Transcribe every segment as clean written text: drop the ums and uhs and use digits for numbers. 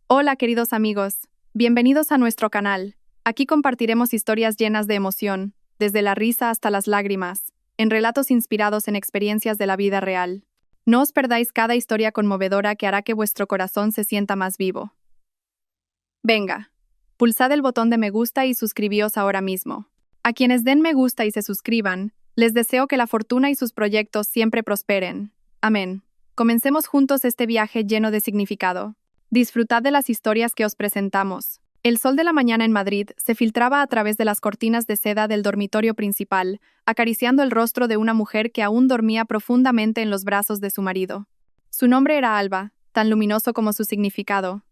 Hola, queridos amigos. Bienvenidos a nuestro canal. Aquí compartiremos historias llenas de emoción, desde la risa hasta las lágrimas, en relatos inspirados en experiencias de la vida real. No os perdáis cada historia conmovedora que hará que vuestro corazón se sienta más vivo. Venga, pulsad el botón de me gusta y suscribíos ahora mismo. A quienes den me gusta y se suscriban, les deseo que la fortuna y sus proyectos siempre prosperen. Amén. Comencemos juntos este viaje lleno de significado. Disfrutad de las historias que os presentamos. El sol de la mañana en Madrid se filtraba a través de las cortinas de seda del dormitorio principal, acariciando el rostro de una mujer que aún dormía profundamente en los brazos de su marido. Su nombre era Alba, tan luminoso como su significado.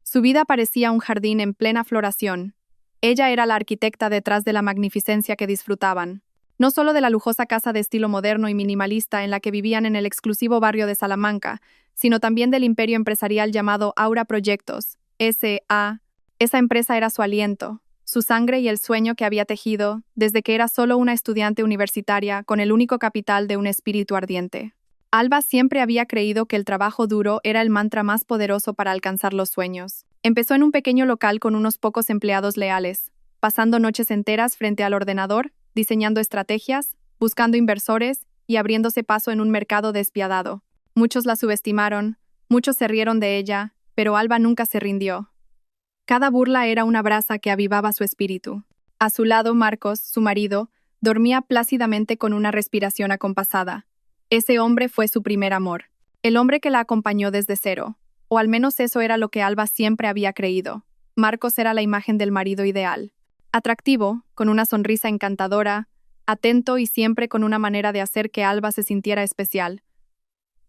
Su vida parecía un jardín en plena floración. Ella era la arquitecta detrás de la magnificencia que disfrutaban. No solo de la lujosa casa de estilo moderno y minimalista en la que vivían en el exclusivo barrio de Salamanca, sino también del imperio empresarial llamado Aura Proyectos, S.A. Esa empresa era su aliento, su sangre y el sueño que había tejido desde que era solo una estudiante universitaria con el único capital de un espíritu ardiente. Alba siempre había creído que el trabajo duro era el mantra más poderoso para alcanzar los sueños. Empezó en un pequeño local con unos pocos empleados leales, pasando noches enteras frente al ordenador, diseñando estrategias, buscando inversores y abriéndose paso en un mercado despiadado. Muchos la subestimaron, muchos se rieron de ella, pero Alba nunca se rindió. Cada burla era una brasa que avivaba su espíritu. A su lado, Marcos, su marido, dormía plácidamente con una respiración acompasada. Ese hombre fue su primer amor, el hombre que la acompañó desde cero, o al menos eso era lo que Alba siempre había creído. Marcos era la imagen del marido ideal. Atractivo, con una sonrisa encantadora, atento y siempre con una manera de hacer que Alba se sintiera especial.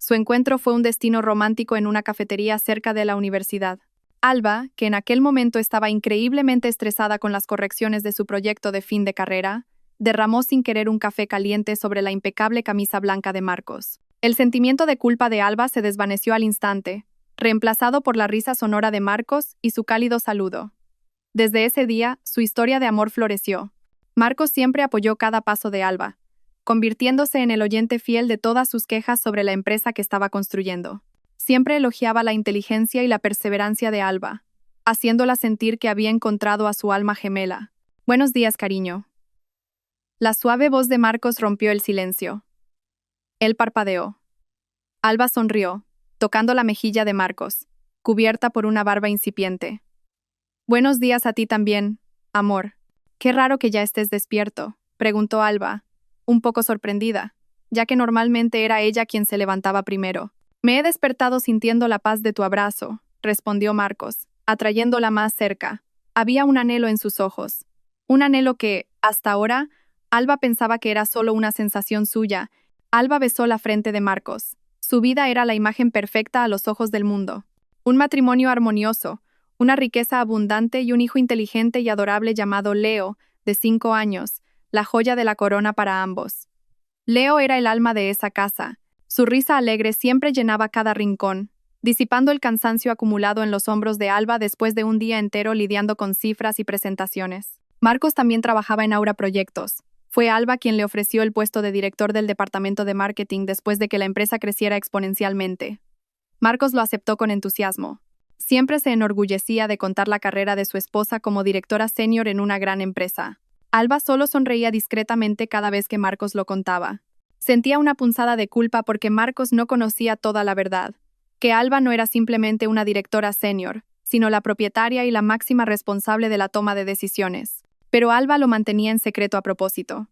Su encuentro fue un destino romántico en una cafetería cerca de la universidad. Alba, que en aquel momento estaba increíblemente estresada con las correcciones de su proyecto de fin de carrera, derramó sin querer un café caliente sobre la impecable camisa blanca de Marcos. El sentimiento de culpa de Alba se desvaneció al instante, reemplazado por la risa sonora de Marcos y su cálido saludo. Desde ese día, su historia de amor floreció. Marcos siempre apoyó cada paso de Alba, convirtiéndose en el oyente fiel de todas sus quejas sobre la empresa que estaba construyendo. Siempre elogiaba la inteligencia y la perseverancia de Alba, haciéndola sentir que había encontrado a su alma gemela. «Buenos días, cariño». La suave voz de Marcos rompió el silencio. Él parpadeó. Alba sonrió, tocando la mejilla de Marcos, cubierta por una barba incipiente. «Buenos días a ti también, amor. Qué raro que ya estés despierto», preguntó Alba, un poco sorprendida, ya que normalmente era ella quien se levantaba primero. «Me he despertado sintiendo la paz de tu abrazo», respondió Marcos, atrayéndola más cerca. Había un anhelo en sus ojos. Un anhelo que, hasta ahora, Alba pensaba que era solo una sensación suya. Alba besó la frente de Marcos. Su vida era la imagen perfecta a los ojos del mundo. Un matrimonio armonioso, una riqueza abundante y un hijo inteligente y adorable llamado Leo, de 5 años, la joya de la corona para ambos. Leo era el alma de esa casa. Su risa alegre siempre llenaba cada rincón, disipando el cansancio acumulado en los hombros de Alba después de un día entero lidiando con cifras y presentaciones. Marcos también trabajaba en Aura Proyectos. Fue Alba quien le ofreció el puesto de director del departamento de marketing después de que la empresa creciera exponencialmente. Marcos lo aceptó con entusiasmo. Siempre se enorgullecía de contar la carrera de su esposa como directora senior en una gran empresa. Alba solo sonreía discretamente cada vez que Marcos lo contaba. Sentía una punzada de culpa porque Marcos no conocía toda la verdad, que Alba no era simplemente una directora senior, sino la propietaria y la máxima responsable de la toma de decisiones. Pero Alba lo mantenía en secreto a propósito.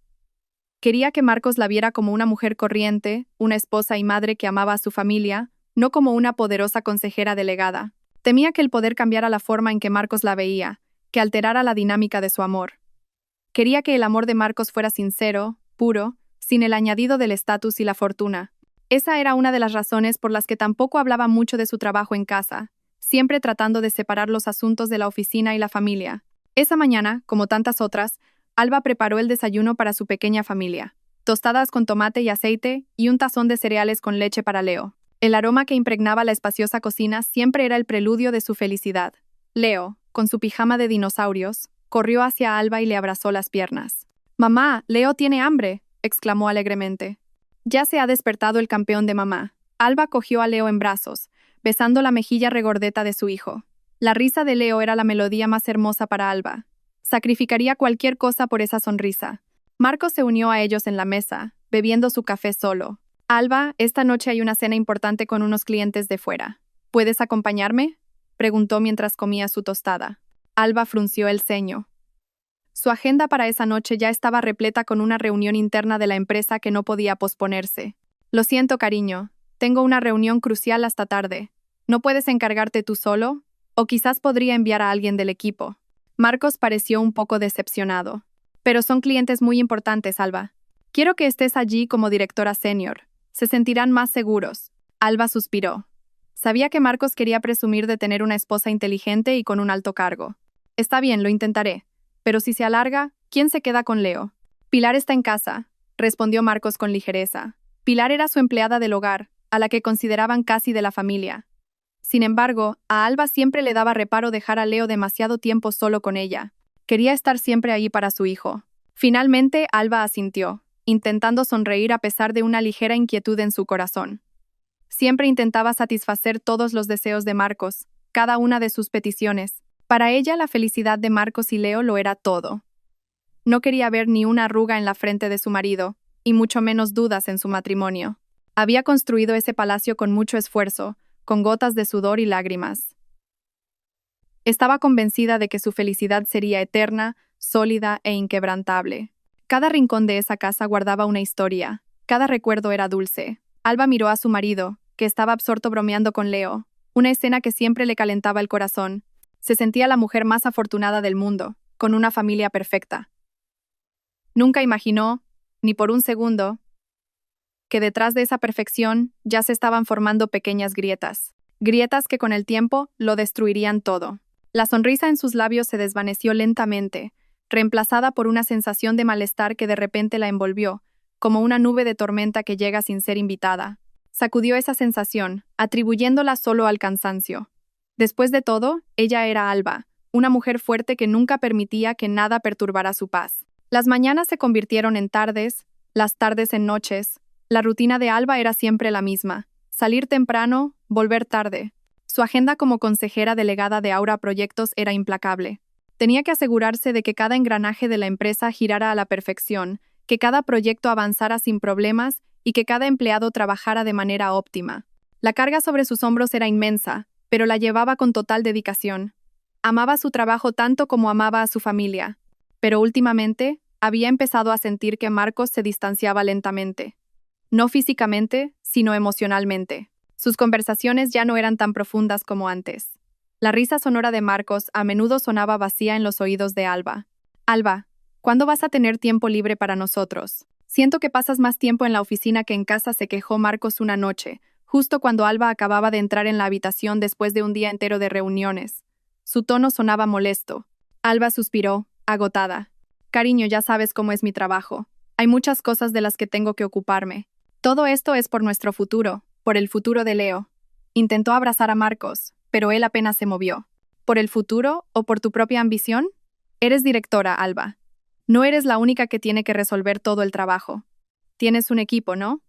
Quería que Marcos la viera como una mujer corriente, una esposa y madre que amaba a su familia, no como una poderosa consejera delegada. Temía que el poder cambiara la forma en que Marcos la veía, que alterara la dinámica de su amor. Quería que el amor de Marcos fuera sincero, puro, sin el añadido del estatus y la fortuna. Esa era una de las razones por las que tampoco hablaba mucho de su trabajo en casa, siempre tratando de separar los asuntos de la oficina y la familia. Esa mañana, como tantas otras, Alba preparó el desayuno para su pequeña familia. Tostadas con tomate y aceite y un tazón de cereales con leche para Leo. El aroma que impregnaba la espaciosa cocina siempre era el preludio de su felicidad. Leo, con su pijama de dinosaurios, corrió hacia Alba y le abrazó las piernas. «Mamá, Leo tiene hambre», exclamó alegremente. «Ya se ha despertado el campeón de mamá». Alba cogió a Leo en brazos, besando la mejilla regordeta de su hijo. La risa de Leo era la melodía más hermosa para Alba. Sacrificaría cualquier cosa por esa sonrisa. Marcos se unió a ellos en la mesa, bebiendo su café solo. Alba, esta noche hay una cena importante con unos clientes de fuera. ¿Puedes acompañarme?, preguntó mientras comía su tostada. Alba frunció el ceño. Su agenda para esa noche ya estaba repleta con una reunión interna de la empresa que no podía posponerse. Lo siento, cariño. Tengo una reunión crucial hasta tarde. ¿No puedes encargarte tú solo? O quizás podría enviar a alguien del equipo. Marcos pareció un poco decepcionado. Pero son clientes muy importantes, Alba. Quiero que estés allí como directora senior. Se sentirán más seguros. Alba suspiró. Sabía que Marcos quería presumir de tener una esposa inteligente y con un alto cargo. Está bien, lo intentaré. Pero si se alarga, ¿quién se queda con Leo? Pilar está en casa, respondió Marcos con ligereza. Pilar era su empleada del hogar, a la que consideraban casi de la familia. Sin embargo, a Alba siempre le daba reparo dejar a Leo demasiado tiempo solo con ella. Quería estar siempre ahí para su hijo. Finalmente, Alba asintió, intentando sonreír a pesar de una ligera inquietud en su corazón. Siempre intentaba satisfacer todos los deseos de Marcos, cada una de sus peticiones. Para ella, la felicidad de Marcos y Leo lo era todo. No quería ver ni una arruga en la frente de su marido, y mucho menos dudas en su matrimonio. Había construido ese palacio con mucho esfuerzo, con gotas de sudor y lágrimas. Estaba convencida de que su felicidad sería eterna, sólida e inquebrantable. Cada rincón de esa casa guardaba una historia, cada recuerdo era dulce. Alba miró a su marido, que estaba absorto bromeando con Leo, una escena que siempre le calentaba el corazón. Se sentía la mujer más afortunada del mundo, con una familia perfecta. Nunca imaginó, ni por un segundo, que detrás de esa perfección ya se estaban formando pequeñas grietas. Grietas que con el tiempo lo destruirían todo. La sonrisa en sus labios se desvaneció lentamente, reemplazada por una sensación de malestar que de repente la envolvió, como una nube de tormenta que llega sin ser invitada. Sacudió esa sensación, atribuyéndola solo al cansancio. Después de todo, ella era Alba, una mujer fuerte que nunca permitía que nada perturbara su paz. Las mañanas se convirtieron en tardes, las tardes en noches. La rutina de Alba era siempre la misma: salir temprano, volver tarde. Su agenda como consejera delegada de Aura Proyectos era implacable. Tenía que asegurarse de que cada engranaje de la empresa girara a la perfección, que cada proyecto avanzara sin problemas y que cada empleado trabajara de manera óptima. La carga sobre sus hombros era inmensa, pero la llevaba con total dedicación. Amaba su trabajo tanto como amaba a su familia. Pero últimamente, había empezado a sentir que Marcos se distanciaba lentamente. No físicamente, sino emocionalmente. Sus conversaciones ya no eran tan profundas como antes. La risa sonora de Marcos a menudo sonaba vacía en los oídos de Alba. Alba, ¿cuándo vas a tener tiempo libre para nosotros? Siento que pasas más tiempo en la oficina que en casa, se quejó Marcos una noche, justo cuando Alba acababa de entrar en la habitación después de un día entero de reuniones. Su tono sonaba molesto. Alba suspiró, agotada. Cariño, ya sabes cómo es mi trabajo. Hay muchas cosas de las que tengo que ocuparme. Todo esto es por nuestro futuro, por el futuro de Leo. Intentó abrazar a Marcos, pero él apenas se movió. ¿Por el futuro o por tu propia ambición? Eres directora, Alba. No eres la única que tiene que resolver todo el trabajo. Tienes un equipo, ¿no?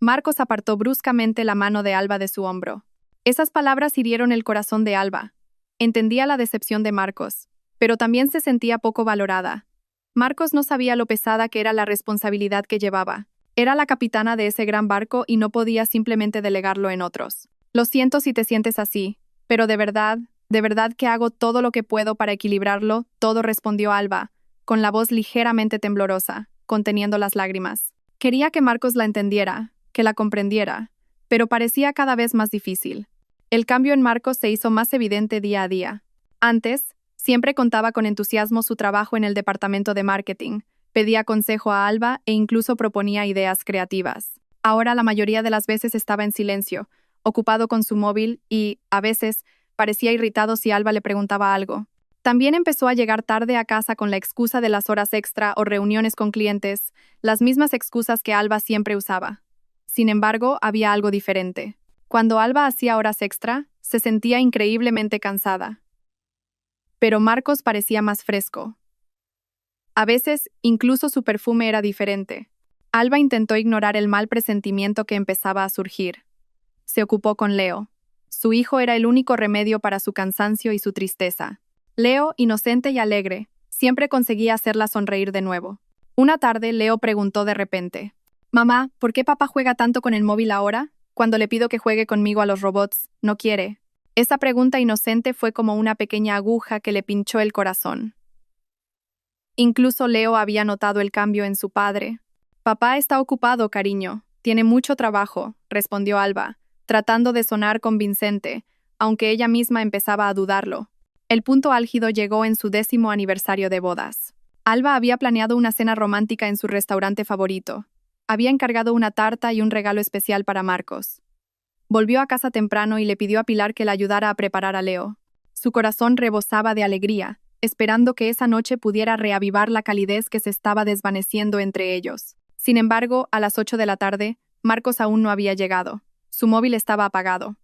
Marcos apartó bruscamente la mano de Alba de su hombro. Esas palabras hirieron el corazón de Alba. Entendía la decepción de Marcos, pero también se sentía poco valorada. Marcos no sabía lo pesada que era la responsabilidad que llevaba. Era la capitana de ese gran barco y no podía simplemente delegarlo en otros. Lo siento si te sientes así, pero de verdad que hago todo lo que puedo para equilibrarlo, todo, respondió Alba, con la voz ligeramente temblorosa, conteniendo las lágrimas. Quería que Marcos la entendiera, que la comprendiera, pero parecía cada vez más difícil. El cambio en Marcos se hizo más evidente día a día. Antes, siempre contaba con entusiasmo su trabajo en el departamento de marketing, pedía consejo a Alba e incluso proponía ideas creativas. Ahora la mayoría de las veces estaba en silencio, ocupado con su móvil y, a veces, parecía irritado si Alba le preguntaba algo. También empezó a llegar tarde a casa con la excusa de las horas extra o reuniones con clientes, las mismas excusas que Alba siempre usaba. Sin embargo, había algo diferente. Cuando Alba hacía horas extra, se sentía increíblemente cansada. Pero Marcos parecía más fresco. A veces, incluso su perfume era diferente. Alba intentó ignorar el mal presentimiento que empezaba a surgir. Se ocupó con Leo. Su hijo era el único remedio para su cansancio y su tristeza. Leo, inocente y alegre, siempre conseguía hacerla sonreír de nuevo. Una tarde, Leo preguntó de repente: «Mamá, ¿por qué papá juega tanto con el móvil ahora? Cuando le pido que juegue conmigo a los robots, no quiere». Esa pregunta inocente fue como una pequeña aguja que le pinchó el corazón. Incluso Leo había notado el cambio en su padre. «Papá está ocupado, cariño. Tiene mucho trabajo», respondió Alba, tratando de sonar convincente, aunque ella misma empezaba a dudarlo. El punto álgido llegó en su 10º aniversario de bodas. Alba había planeado una cena romántica en su restaurante favorito. Había encargado una tarta y un regalo especial para Marcos. Volvió a casa temprano y le pidió a Pilar que la ayudara a preparar a Leo. Su corazón rebosaba de alegría, esperando que esa noche pudiera reavivar la calidez que se estaba desvaneciendo entre ellos. Sin embargo, a las 8 de la tarde, Marcos aún no había llegado. Su móvil estaba apagado.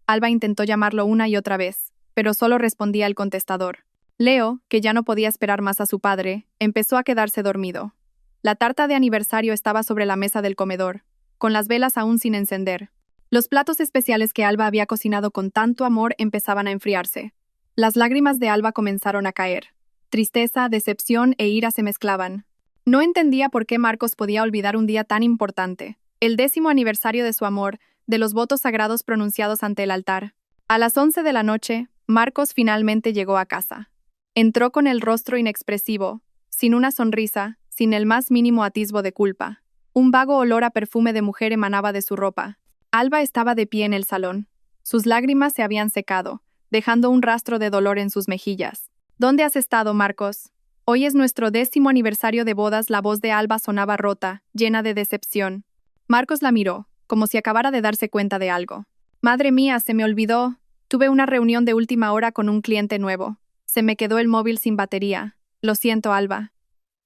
Alba intentó llamarlo una y otra vez, pero solo respondía el contestador. Leo, que ya no podía esperar más a su padre, empezó a quedarse dormido. La tarta de aniversario estaba sobre la mesa del comedor, con las velas aún sin encender. Los platos especiales que Alba había cocinado con tanto amor empezaban a enfriarse. Las lágrimas de Alba comenzaron a caer. Tristeza, decepción e ira se mezclaban. No entendía por qué Marcos podía olvidar un día tan importante, el 10º aniversario de su amor, de los votos sagrados pronunciados ante el altar. A las 11 de la noche, Marcos finalmente llegó a casa. Entró con el rostro inexpresivo, sin una sonrisa, sin el más mínimo atisbo de culpa. Un vago olor a perfume de mujer emanaba de su ropa. Alba estaba de pie en el salón. Sus lágrimas se habían secado, dejando un rastro de dolor en sus mejillas. «¿Dónde has estado, Marcos? Hoy es nuestro 10º aniversario de bodas». La voz de Alba sonaba rota, llena de decepción. Marcos la miró, como si acabara de darse cuenta de algo. «Madre mía, se me olvidó. Tuve una reunión de última hora con un cliente nuevo. Se me quedó el móvil sin batería. Lo siento, Alba».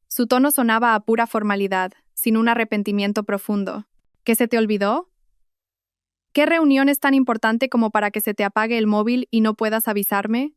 Su tono sonaba a pura formalidad, sin un arrepentimiento profundo. «¿Qué se te olvidó? ¿Qué reunión es tan importante como para que se te apague el móvil y no puedas avisarme?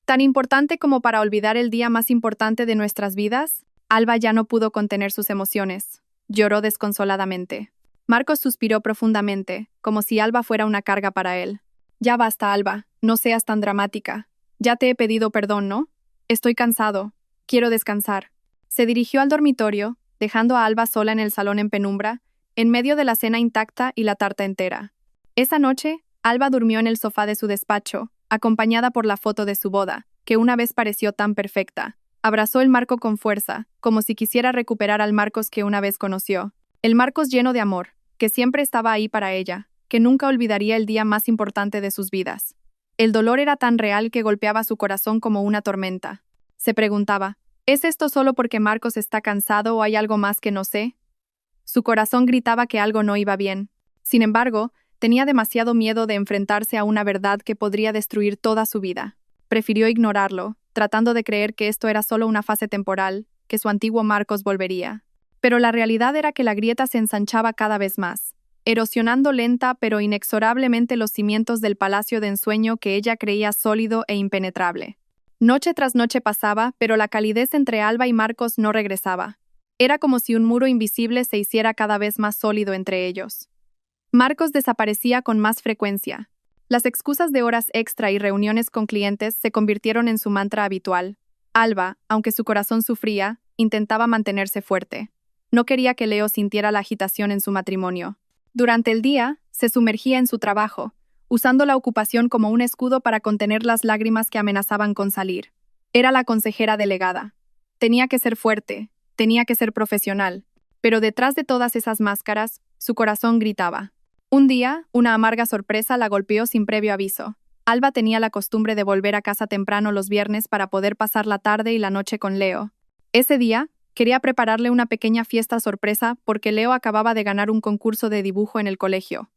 ¿Tan importante como para olvidar el día más importante de nuestras vidas?» Alba ya no pudo contener sus emociones. Lloró desconsoladamente. Marcos suspiró profundamente, como si Alba fuera una carga para él. «Ya basta, Alba. No seas tan dramática. Ya te he pedido perdón, ¿no? Estoy cansado. Quiero descansar». Se dirigió al dormitorio, dejando a Alba sola en el salón en penumbra, en medio de la cena intacta y la tarta entera. Esa noche, Alba durmió en el sofá de su despacho, acompañada por la foto de su boda, que una vez pareció tan perfecta. Abrazó el marco con fuerza, como si quisiera recuperar al Marcos que una vez conoció. El Marcos lleno de amor, que siempre estaba ahí para ella, que nunca olvidaría el día más importante de sus vidas. El dolor era tan real que golpeaba su corazón como una tormenta. Se preguntaba: ¿es esto solo porque Marcos está cansado o hay algo más que no sé? Su corazón gritaba que algo no iba bien. Sin embargo, tenía demasiado miedo de enfrentarse a una verdad que podría destruir toda su vida. Prefirió ignorarlo, tratando de creer que esto era solo una fase temporal, que su antiguo Marcos volvería. Pero la realidad era que la grieta se ensanchaba cada vez más, erosionando lenta pero inexorablemente los cimientos del palacio de ensueño que ella creía sólido e impenetrable. Noche tras noche pasaba, pero la calidez entre Alba y Marcos no regresaba. Era como si un muro invisible se hiciera cada vez más sólido entre ellos. Marcos desaparecía con más frecuencia. Las excusas de horas extra y reuniones con clientes se convirtieron en su mantra habitual. Alba, aunque su corazón sufría, intentaba mantenerse fuerte. No quería que Leo sintiera la agitación en su matrimonio. Durante el día, se sumergía en su trabajo, usando la ocupación como un escudo para contener las lágrimas que amenazaban con salir. Era la consejera delegada. Tenía que ser fuerte, tenía que ser profesional, pero detrás de todas esas máscaras, su corazón gritaba. Un día, una amarga sorpresa la golpeó sin previo aviso. Alba tenía la costumbre de volver a casa temprano los viernes para poder pasar la tarde y la noche con Leo. Ese día, quería prepararle una pequeña fiesta sorpresa porque Leo acababa de ganar un concurso de dibujo en el colegio.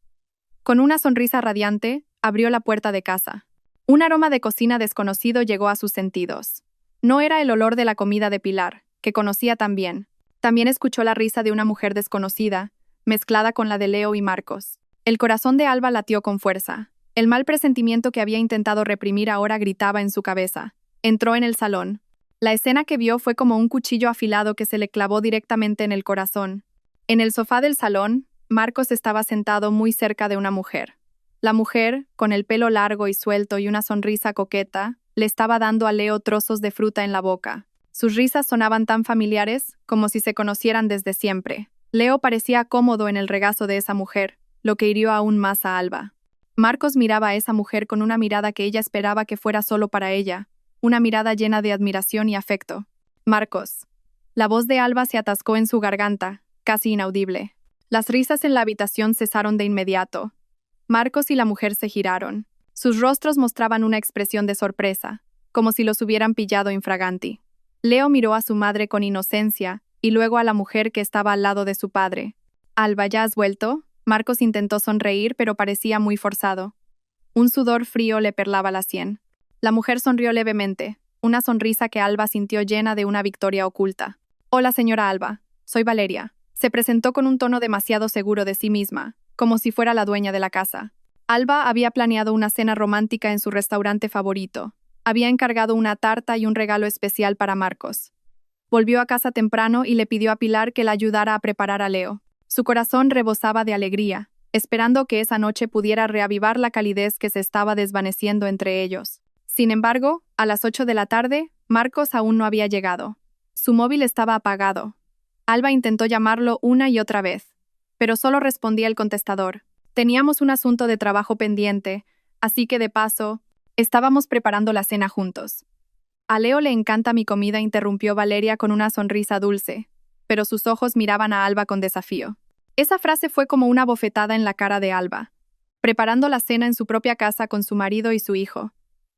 Con una sonrisa radiante, abrió la puerta de casa. Un aroma de cocina desconocido llegó a sus sentidos. No era el olor de la comida de Pilar, que conocía tan bien. También escuchó la risa de una mujer desconocida, mezclada con la de Leo y Marcos. El corazón de Alba latió con fuerza. El mal presentimiento que había intentado reprimir ahora gritaba en su cabeza. Entró en el salón. La escena que vio fue como un cuchillo afilado que se le clavó directamente en el corazón. En el sofá del salón, Marcos estaba sentado muy cerca de una mujer. La mujer, con el pelo largo y suelto y una sonrisa coqueta, le estaba dando a Leo trozos de fruta en la boca. Sus risas sonaban tan familiares como si se conocieran desde siempre. Leo parecía cómodo en el regazo de esa mujer, lo que hirió aún más a Alba. Marcos miraba a esa mujer con una mirada que ella esperaba que fuera solo para ella, una mirada llena de admiración y afecto. Marcos. La voz de Alba se atascó en su garganta, casi inaudible. Las risas en la habitación cesaron de inmediato. Marcos y la mujer se giraron. Sus rostros mostraban una expresión de sorpresa, como si los hubieran pillado infraganti. Leo miró a su madre con inocencia y luego a la mujer que estaba al lado de su padre. «Alba, ¿ya has vuelto?» Marcos intentó sonreír, pero parecía muy forzado. Un sudor frío le perlaba la sien. La mujer sonrió levemente, una sonrisa que Alba sintió llena de una victoria oculta. «Hola, señora Alba. Soy Valeria». Se presentó con un tono demasiado seguro de sí misma, como si fuera la dueña de la casa. Alba había planeado una cena romántica en su restaurante favorito. Había encargado una tarta y un regalo especial para Marcos. Volvió a casa temprano y le pidió a Pilar que la ayudara a preparar a Leo. Su corazón rebosaba de alegría, esperando que esa noche pudiera reavivar la calidez que se estaba desvaneciendo entre ellos. Sin embargo, a las 8 de la tarde, Marcos aún no había llegado. Su móvil estaba apagado. Alba intentó llamarlo una y otra vez, pero solo respondía el contestador. Teníamos un asunto de trabajo pendiente, así que de paso, estábamos preparando la cena juntos. A Leo le encanta mi comida, interrumpió Valeria con una sonrisa dulce, pero sus ojos miraban a Alba con desafío. Esa frase fue como una bofetada en la cara de Alba. Preparando la cena en su propia casa con su marido y su hijo.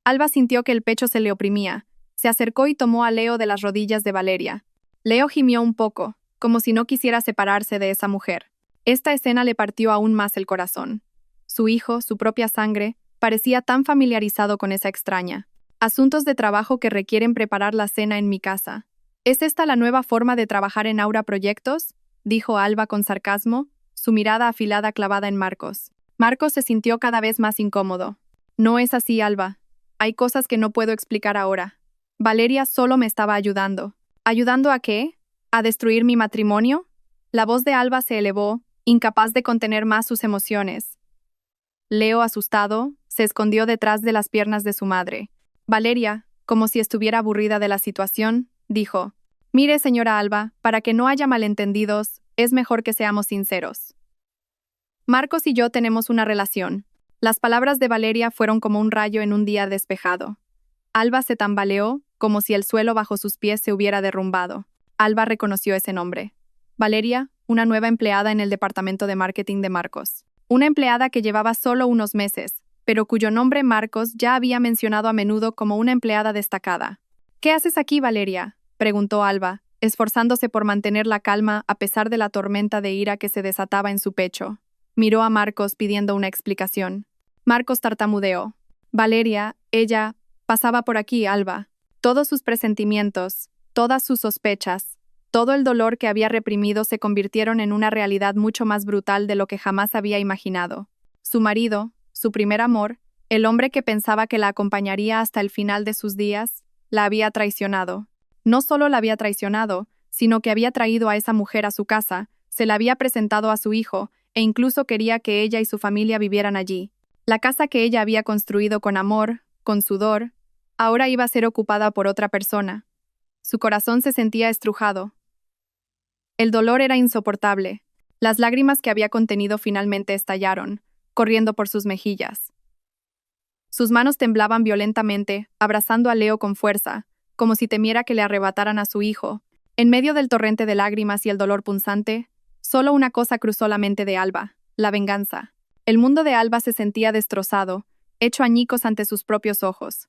Alba sintió que el pecho se le oprimía. Se acercó y tomó a Leo de las rodillas de Valeria. Leo gimió un poco, como si no quisiera separarse de esa mujer. Esta escena le partió aún más el corazón. Su hijo, su propia sangre, parecía tan familiarizado con esa extraña. Asuntos de trabajo que requieren preparar la cena en mi casa. ¿Es esta la nueva forma de trabajar en Aura Proyectos?, dijo Alba con sarcasmo, su mirada afilada clavada en Marcos. Marcos se sintió cada vez más incómodo. No es así, Alba. Hay cosas que no puedo explicar ahora. Valeria solo me estaba ayudando. ¿Ayudando a qué? ¿A destruir mi matrimonio? La voz de Alba se elevó, incapaz de contener más sus emociones. Leo, asustado, se escondió detrás de las piernas de su madre. Valeria, como si estuviera aburrida de la situación, dijo: «Mire, señora Alba, para que no haya malentendidos, es mejor que seamos sinceros. Marcos y yo tenemos una relación». Las palabras de Valeria fueron como un rayo en un día despejado. Alba se tambaleó, como si el suelo bajo sus pies se hubiera derrumbado. Alba reconoció ese nombre. Valeria, una nueva empleada en el departamento de marketing de Marcos. Una empleada que llevaba solo unos meses, pero cuyo nombre Marcos ya había mencionado a menudo como una empleada destacada. «¿Qué haces aquí, Valeria?», preguntó Alba, esforzándose por mantener la calma a pesar de la tormenta de ira que se desataba en su pecho. Miró a Marcos pidiendo una explicación. Marcos tartamudeó. «Valeria, ella, pasaba por aquí, Alba». Todos sus presentimientos, todas sus sospechas, todo el dolor que había reprimido se convirtieron en una realidad mucho más brutal de lo que jamás había imaginado. Su marido, su primer amor, el hombre que pensaba que la acompañaría hasta el final de sus días, la había traicionado. No solo la había traicionado, sino que había traído a esa mujer a su casa, se la había presentado a su hijo, e incluso quería que ella y su familia vivieran allí. La casa que ella había construido con amor, con sudor, ahora iba a ser ocupada por otra persona. Su corazón se sentía estrujado. El dolor era insoportable. Las lágrimas que había contenido finalmente estallaron, corriendo por sus mejillas. Sus manos temblaban violentamente, abrazando a Leo con fuerza, como si temiera que le arrebataran a su hijo. En medio del torrente de lágrimas y el dolor punzante, solo una cosa cruzó la mente de Alba: la venganza. El mundo de Alba se sentía destrozado, hecho añicos ante sus propios ojos.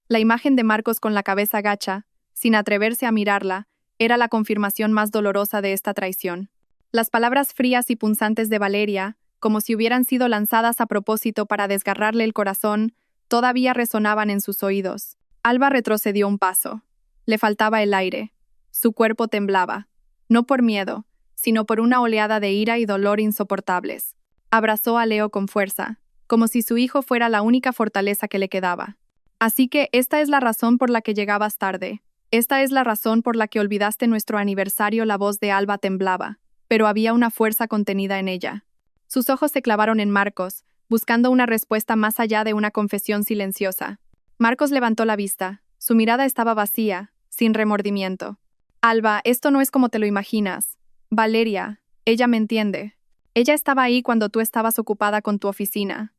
La imagen de Marcos con la cabeza gacha, sin atreverse a mirarla, era la confirmación más dolorosa de esta traición. Las palabras frías y punzantes de Valeria, como si hubieran sido lanzadas a propósito para desgarrarle el corazón, todavía resonaban en sus oídos. Alba retrocedió un paso. Le faltaba el aire. Su cuerpo temblaba, no por miedo, sino por una oleada de ira y dolor insoportables. Abrazó a Leo con fuerza, como si su hijo fuera la única fortaleza que le quedaba. «Así que esta es la razón por la que llegabas tarde. Esta es la razón por la que olvidaste nuestro aniversario». La voz de Alba temblaba, pero había una fuerza contenida en ella. Sus ojos se clavaron en Marcos, buscando una respuesta más allá de una confesión silenciosa. Marcos levantó la vista. Su mirada estaba vacía, sin remordimiento. Alba, esto no es como te lo imaginas. Valeria, ella me entiende. Ella estaba ahí cuando tú estabas ocupada con tu oficina.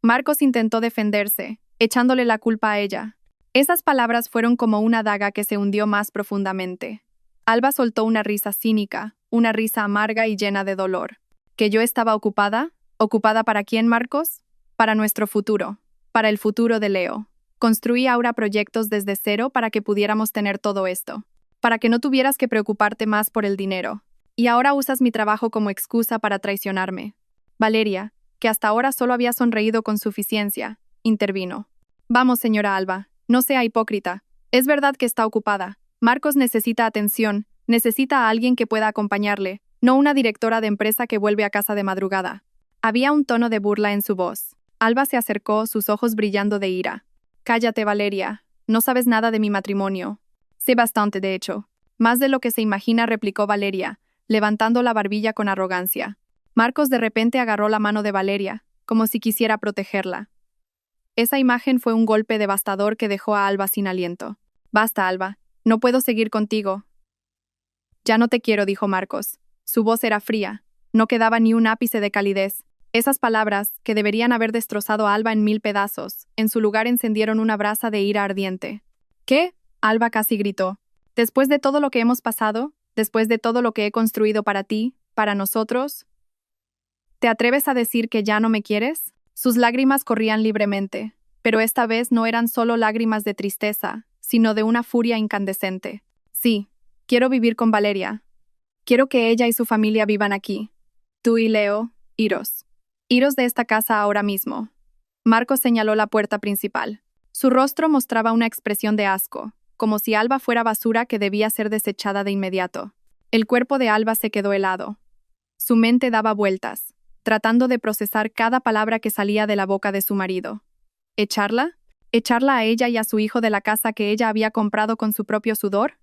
Marcos intentó defenderse, echándole la culpa a ella. Esas palabras fueron como una daga que se hundió más profundamente. Alba soltó una risa cínica, una risa amarga y llena de dolor. ¿Que yo estaba ocupada? ¿Ocupada para quién, Marcos? Para nuestro futuro, para el futuro de Leo. Construí ahora proyectos desde cero para que pudiéramos tener todo esto, para que no tuvieras que preocuparte más por el dinero. Y ahora usas mi trabajo como excusa para traicionarme. Valeria, que hasta ahora solo había sonreído con suficiencia, intervino. Vamos, señora Alba, no sea hipócrita. Es verdad que está ocupada. Marcos necesita atención, necesita a alguien que pueda acompañarle, no una directora de empresa que vuelve a casa de madrugada. Había un tono de burla en su voz. Alba se acercó, sus ojos brillando de ira. Cállate, Valeria. No sabes nada de mi matrimonio. Sé bastante, de hecho. Más de lo que se imagina, replicó Valeria, levantando la barbilla con arrogancia. Marcos de repente agarró la mano de Valeria, como si quisiera protegerla. Esa imagen fue un golpe devastador que dejó a Alba sin aliento. Basta, Alba. No puedo seguir contigo. Ya no te quiero, dijo Marcos. Su voz era fría. No quedaba ni un ápice de calidez. Esas palabras, que deberían haber destrozado a Alba en 1000 pedazos, en su lugar encendieron una brasa de ira ardiente. ¿Qué? Alba casi gritó. Después de todo lo que hemos pasado, después de todo lo que he construido para ti, para nosotros, ¿te atreves a decir que ya no me quieres? Sus lágrimas corrían libremente, pero esta vez no eran solo lágrimas de tristeza, sino de una furia incandescente. Sí, quiero vivir con Valeria. Quiero que ella y su familia vivan aquí. Tú y Leo, iros. Iros de esta casa ahora mismo. Marcos señaló la puerta principal. Su rostro mostraba una expresión de asco, como si Alba fuera basura que debía ser desechada de inmediato. El cuerpo de Alba se quedó helado. Su mente daba vueltas, tratando de procesar cada palabra que salía de la boca de su marido. ¿Echarla? ¿Echarla a ella y a su hijo de la casa que ella había comprado con su propio sudor?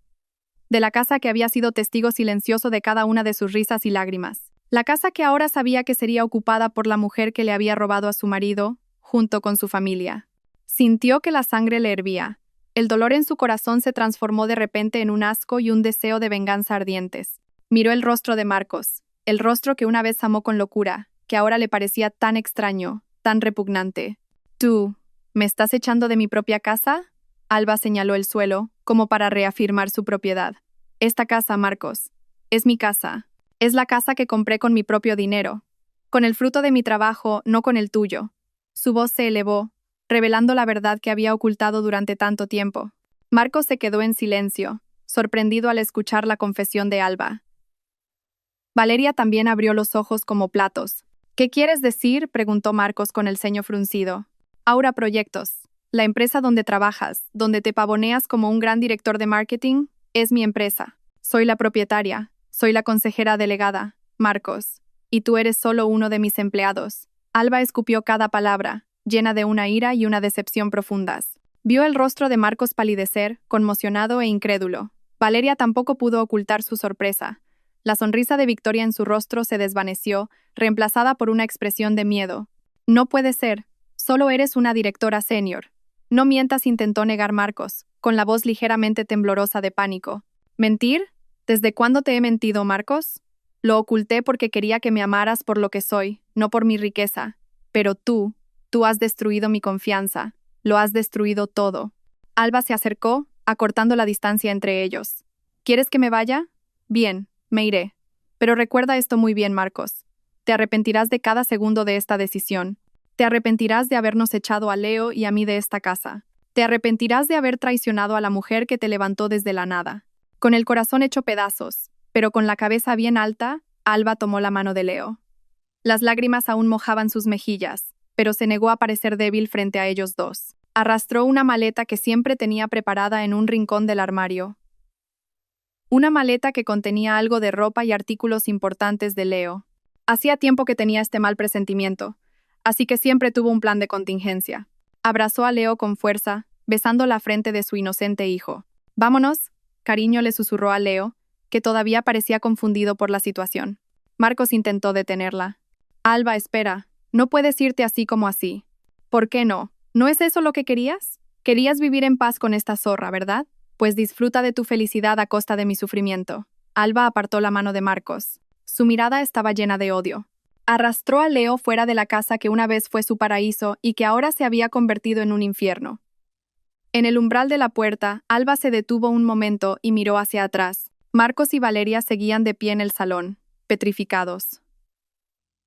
De la casa que había sido testigo silencioso de cada una de sus risas y lágrimas. La casa que ahora sabía que sería ocupada por la mujer que le había robado a su marido, junto con su familia. Sintió que la sangre le hervía. El dolor en su corazón se transformó de repente en un asco y un deseo de venganza ardientes. Miró el rostro de Marcos, el rostro que una vez amó con locura, que ahora le parecía tan extraño, tan repugnante. ¿Tú, me estás echando de mi propia casa? Alba señaló el suelo, como para reafirmar su propiedad. Esta casa, Marcos, es mi casa. Es la casa que compré con mi propio dinero. Con el fruto de mi trabajo, no con el tuyo. Su voz se elevó, revelando la verdad que había ocultado durante tanto tiempo. Marcos se quedó en silencio, sorprendido al escuchar la confesión de Alba. Valeria también abrió los ojos como platos. ¿Qué quieres decir?, preguntó Marcos con el ceño fruncido. Aura Proyectos, la empresa donde trabajas, donde te pavoneas como un gran director de marketing, es mi empresa. Soy la propietaria, soy la consejera delegada, Marcos, y tú eres solo uno de mis empleados. Alba escupió cada palabra, llena de una ira y una decepción profundas. Vio el rostro de Marcos palidecer, conmocionado e incrédulo. Valeria tampoco pudo ocultar su sorpresa. La sonrisa de victoria en su rostro se desvaneció, reemplazada por una expresión de miedo. No puede ser. Solo eres una directora senior. No mientas, intentó negar Marcos, con la voz ligeramente temblorosa de pánico. ¿Mentir? ¿Desde cuándo te he mentido, Marcos? Lo oculté porque quería que me amaras por lo que soy, no por mi riqueza. Pero tú has destruido mi confianza. Lo has destruido todo. Alba se acercó, acortando la distancia entre ellos. ¿Quieres que me vaya? Bien, me iré. Pero recuerda esto muy bien, Marcos. Te arrepentirás de cada segundo de esta decisión. Te arrepentirás de habernos echado a Leo y a mí de esta casa. Te arrepentirás de haber traicionado a la mujer que te levantó desde la nada. Con el corazón hecho pedazos, pero con la cabeza bien alta, Alba tomó la mano de Leo. Las lágrimas aún mojaban sus mejillas, pero se negó a parecer débil frente a ellos dos. Arrastró una maleta que siempre tenía preparada en un rincón del armario. Una maleta que contenía algo de ropa y artículos importantes de Leo. Hacía tiempo que tenía este mal presentimiento, así que siempre tuvo un plan de contingencia. Abrazó a Leo con fuerza, besando la frente de su inocente hijo. «Vámonos», cariño le susurró a Leo, que todavía parecía confundido por la situación. Marcos intentó detenerla. «Alba, espera. No puedes irte así como así. ¿Por qué no? ¿No es eso lo que querías? Querías vivir en paz con esta zorra, ¿verdad? Pues disfruta de tu felicidad a costa de mi sufrimiento. Alba apartó la mano de Marcos. Su mirada estaba llena de odio. Arrastró a Leo fuera de la casa que una vez fue su paraíso y que ahora se había convertido en un infierno. En el umbral de la puerta, Alba se detuvo un momento y miró hacia atrás. Marcos y Valeria seguían de pie en el salón, petrificados.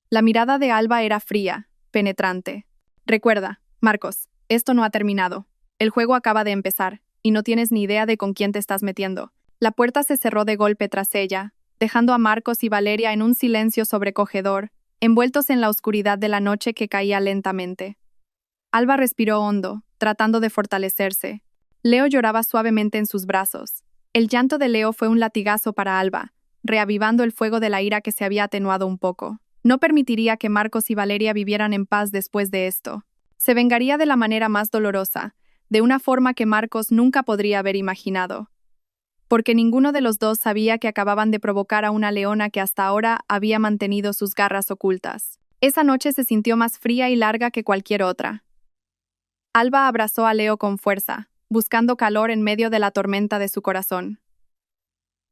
La mirada de Alba era fría, penetrante. Recuerda, Marcos, esto no ha terminado. El juego acaba de empezar, y no tienes ni idea de con quién te estás metiendo. La puerta se cerró de golpe tras ella, dejando a Marcos y Valeria en un silencio sobrecogedor, envueltos en la oscuridad de la noche que caía lentamente. Alba respiró hondo, tratando de fortalecerse. Leo lloraba suavemente en sus brazos. El llanto de Leo fue un latigazo para Alba, reavivando el fuego de la ira que se había atenuado un poco. No permitiría que Marcos y Valeria vivieran en paz después de esto. Se vengaría de la manera más dolorosa, de una forma que Marcos nunca podría haber imaginado. Porque ninguno de los dos sabía que acababan de provocar a una leona que hasta ahora había mantenido sus garras ocultas. Esa noche se sintió más fría y larga que cualquier otra. Alba abrazó a Leo con fuerza, buscando calor en medio de la tormenta de su corazón.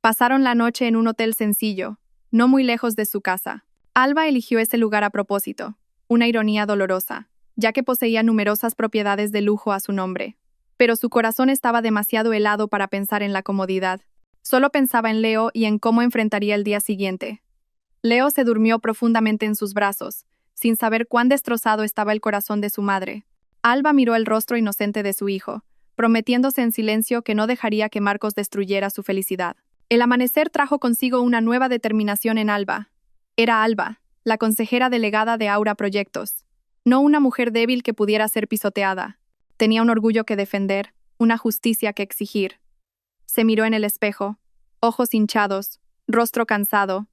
Pasaron la noche en un hotel sencillo, no muy lejos de su casa. Alba eligió ese lugar a propósito, una ironía dolorosa, ya que poseía numerosas propiedades de lujo a su nombre. Pero su corazón estaba demasiado helado para pensar en la comodidad. Solo pensaba en Leo y en cómo enfrentaría el día siguiente. Leo se durmió profundamente en sus brazos, sin saber cuán destrozado estaba el corazón de su madre. Alba miró el rostro inocente de su hijo, prometiéndose en silencio que no dejaría que Marcos destruyera su felicidad. El amanecer trajo consigo una nueva determinación en Alba. Era Alba, la consejera delegada de Aura Proyectos. No una mujer débil que pudiera ser pisoteada. Tenía un orgullo que defender, una justicia que exigir. Se miró en el espejo, ojos hinchados, rostro cansado.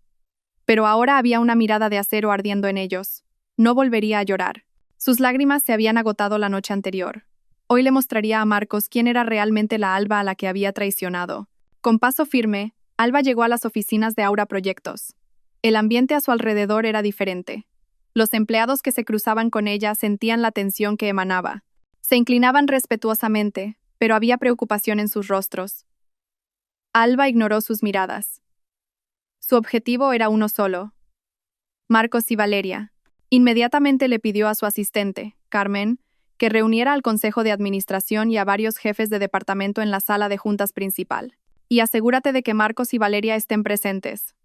Pero ahora había una mirada de acero ardiendo en ellos. No volvería a llorar. Sus lágrimas se habían agotado la noche anterior. Hoy le mostraría a Marcos quién era realmente la Alba a la que había traicionado. Con paso firme, Alba llegó a las oficinas de Aura Proyectos. El ambiente a su alrededor era diferente. Los empleados que se cruzaban con ella sentían la tensión que emanaba. Se inclinaban respetuosamente, pero había preocupación en sus rostros. Alba ignoró sus miradas. Su objetivo era uno solo: Marcos y Valeria. Inmediatamente le pidió a su asistente, Carmen, que reuniera al Consejo de Administración y a varios jefes de departamento en la sala de juntas principal. Y asegúrate de que Marcos y Valeria estén presentes.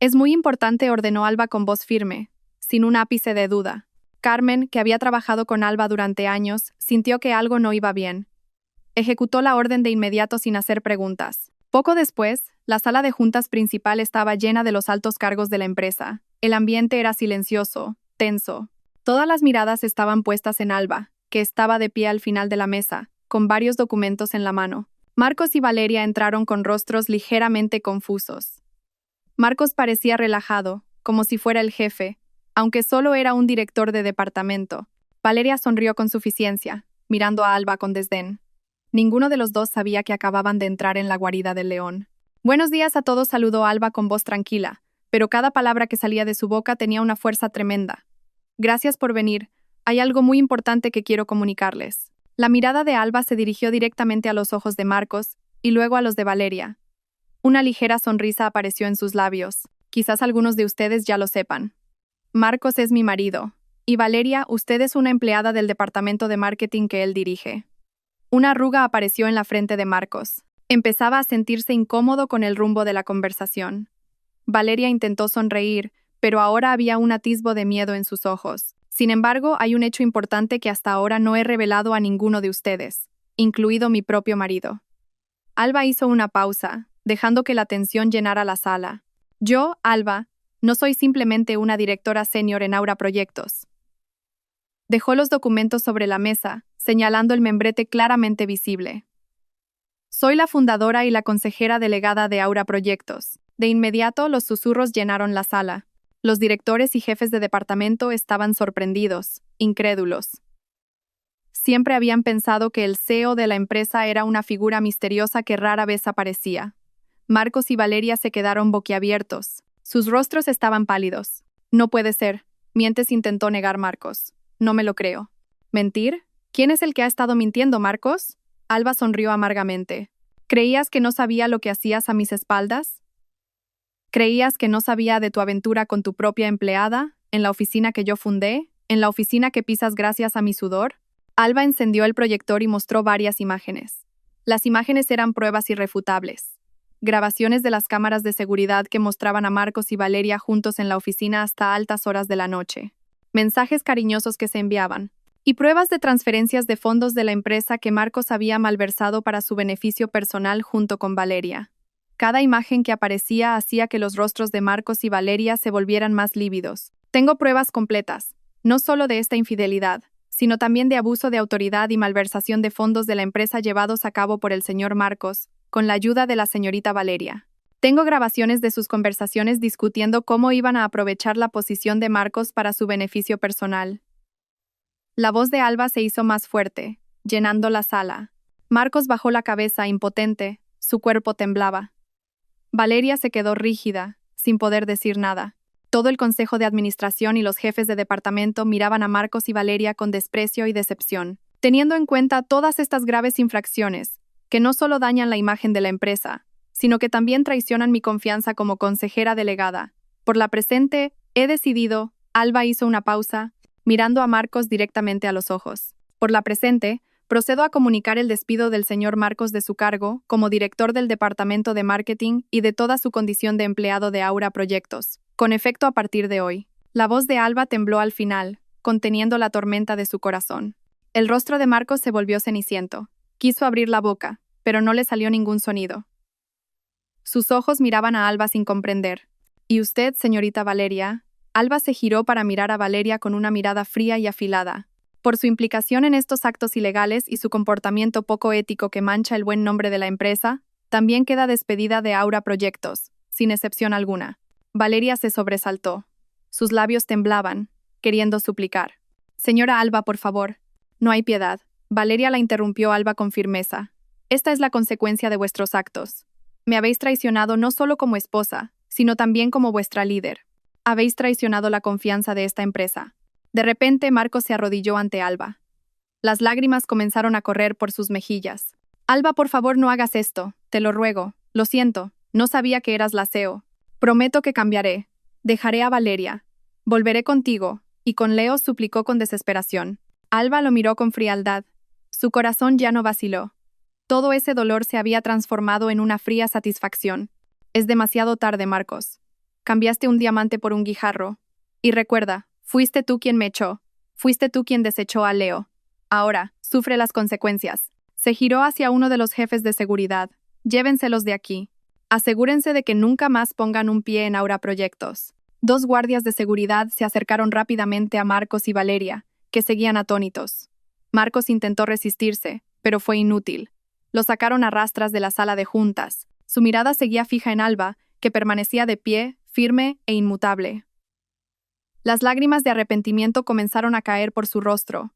Es muy importante, ordenó Alba con voz firme, sin un ápice de duda. Carmen, que había trabajado con Alba durante años, sintió que algo no iba bien. Ejecutó la orden de inmediato sin hacer preguntas. Poco después, la sala de juntas principal estaba llena de los altos cargos de la empresa. El ambiente era silencioso, tenso. Todas las miradas estaban puestas en Alba, que estaba de pie al final de la mesa, con varios documentos en la mano. Marcos y Valeria entraron con rostros ligeramente confusos. Marcos parecía relajado, como si fuera el jefe, aunque solo era un director de departamento. Valeria sonrió con suficiencia, mirando a Alba con desdén. Ninguno de los dos sabía que acababan de entrar en la guarida del león. Buenos días a todos, saludó Alba con voz tranquila, pero cada palabra que salía de su boca tenía una fuerza tremenda. Gracias por venir. Hay algo muy importante que quiero comunicarles. La mirada de Alba se dirigió directamente a los ojos de Marcos y luego a los de Valeria. Una ligera sonrisa apareció en sus labios. Quizás algunos de ustedes ya lo sepan. Marcos es mi marido, y Valeria, usted es una empleada del departamento de marketing que él dirige. Una arruga apareció en la frente de Marcos. Empezaba a sentirse incómodo con el rumbo de la conversación. Valeria intentó sonreír, pero ahora había un atisbo de miedo en sus ojos. Sin embargo, hay un hecho importante que hasta ahora no he revelado a ninguno de ustedes, incluido mi propio marido. Alba hizo una pausa, dejando que la tensión llenara la sala. Yo, Alba, no soy simplemente una directora senior en Aura Proyectos. Dejó los documentos sobre la mesa, señalando el membrete claramente visible. Soy la fundadora y la consejera delegada de Aura Proyectos. De inmediato, los susurros llenaron la sala. Los directores y jefes de departamento estaban sorprendidos, incrédulos. Siempre habían pensado que el CEO de la empresa era una figura misteriosa que rara vez aparecía. Marcos y Valeria se quedaron boquiabiertos. Sus rostros estaban pálidos. No puede ser. Mientes, intentó negar Marcos. No me lo creo. ¿Mentir? ¿Quién es el que ha estado mintiendo, Marcos? Alba sonrió amargamente. ¿Creías que no sabía lo que hacías a mis espaldas? ¿Creías que no sabía de tu aventura con tu propia empleada, en la oficina que yo fundé, en la oficina que pisas gracias a mi sudor? Alba encendió el proyector y mostró varias imágenes. Las imágenes eran pruebas irrefutables. Grabaciones de las cámaras de seguridad que mostraban a Marcos y Valeria juntos en la oficina hasta altas horas de la noche. Mensajes cariñosos que se enviaban. Y pruebas de transferencias de fondos de la empresa que Marcos había malversado para su beneficio personal junto con Valeria. Cada imagen que aparecía hacía que los rostros de Marcos y Valeria se volvieran más lívidos. Tengo pruebas completas, no solo de esta infidelidad, sino también de abuso de autoridad y malversación de fondos de la empresa llevados a cabo por el señor Marcos, con la ayuda de la señorita Valeria. Tengo grabaciones de sus conversaciones discutiendo cómo iban a aprovechar la posición de Marcos para su beneficio personal. La voz de Alba se hizo más fuerte, llenando la sala. Marcos bajó la cabeza, impotente, su cuerpo temblaba. Valeria se quedó rígida, sin poder decir nada. Todo el consejo de administración y los jefes de departamento miraban a Marcos y Valeria con desprecio y decepción, teniendo en cuenta todas estas graves infracciones, que no solo dañan la imagen de la empresa, sino que también traicionan mi confianza como consejera delegada. Por la presente, he decidido, Alba hizo una pausa, mirando a Marcos directamente a los ojos. Por la presente, procedo a comunicar el despido del señor Marcos de su cargo como director del departamento de marketing y de toda su condición de empleado de Aura Proyectos, con efecto a partir de hoy. La voz de Alba tembló al final, conteniendo la tormenta de su corazón. El rostro de Marcos se volvió ceniciento. Quiso abrir la boca, pero no le salió ningún sonido. Sus ojos miraban a Alba sin comprender. ¿Y usted, señorita Valeria? Alba se giró para mirar a Valeria con una mirada fría y afilada. Por su implicación en estos actos ilegales y su comportamiento poco ético que mancha el buen nombre de la empresa, también queda despedida de Aura Proyectos, sin excepción alguna. Valeria se sobresaltó. Sus labios temblaban, queriendo suplicar. Señora Alba, por favor. No hay piedad. Valeria la interrumpió Alba con firmeza. Esta es la consecuencia de vuestros actos. Me habéis traicionado no solo como esposa, sino también como vuestra líder. Habéis traicionado la confianza de esta empresa. De repente, Marcos se arrodilló ante Alba. Las lágrimas comenzaron a correr por sus mejillas. Alba, por favor, no hagas esto. Te lo ruego. Lo siento. No sabía que eras la CEO. Prometo que cambiaré. Dejaré a Valeria. Volveré contigo. Y con Leo suplicó con desesperación. Alba lo miró con frialdad. Su corazón ya no vaciló. Todo ese dolor se había transformado en una fría satisfacción. Es demasiado tarde, Marcos. Cambiaste un diamante por un guijarro. Y recuerda, fuiste tú quien me echó. Fuiste tú quien desechó a Leo. Ahora, sufre las consecuencias. Se giró hacia uno de los jefes de seguridad. Llévenselos de aquí. Asegúrense de que nunca más pongan un pie en Aura Proyectos. 2 guardias de seguridad se acercaron rápidamente a Marcos y Valeria, que seguían atónitos. Marcos intentó resistirse, pero fue inútil. Lo sacaron a rastras de la sala de juntas. Su mirada seguía fija en Alba, que permanecía de pie, firme e inmutable. Las lágrimas de arrepentimiento comenzaron a caer por su rostro.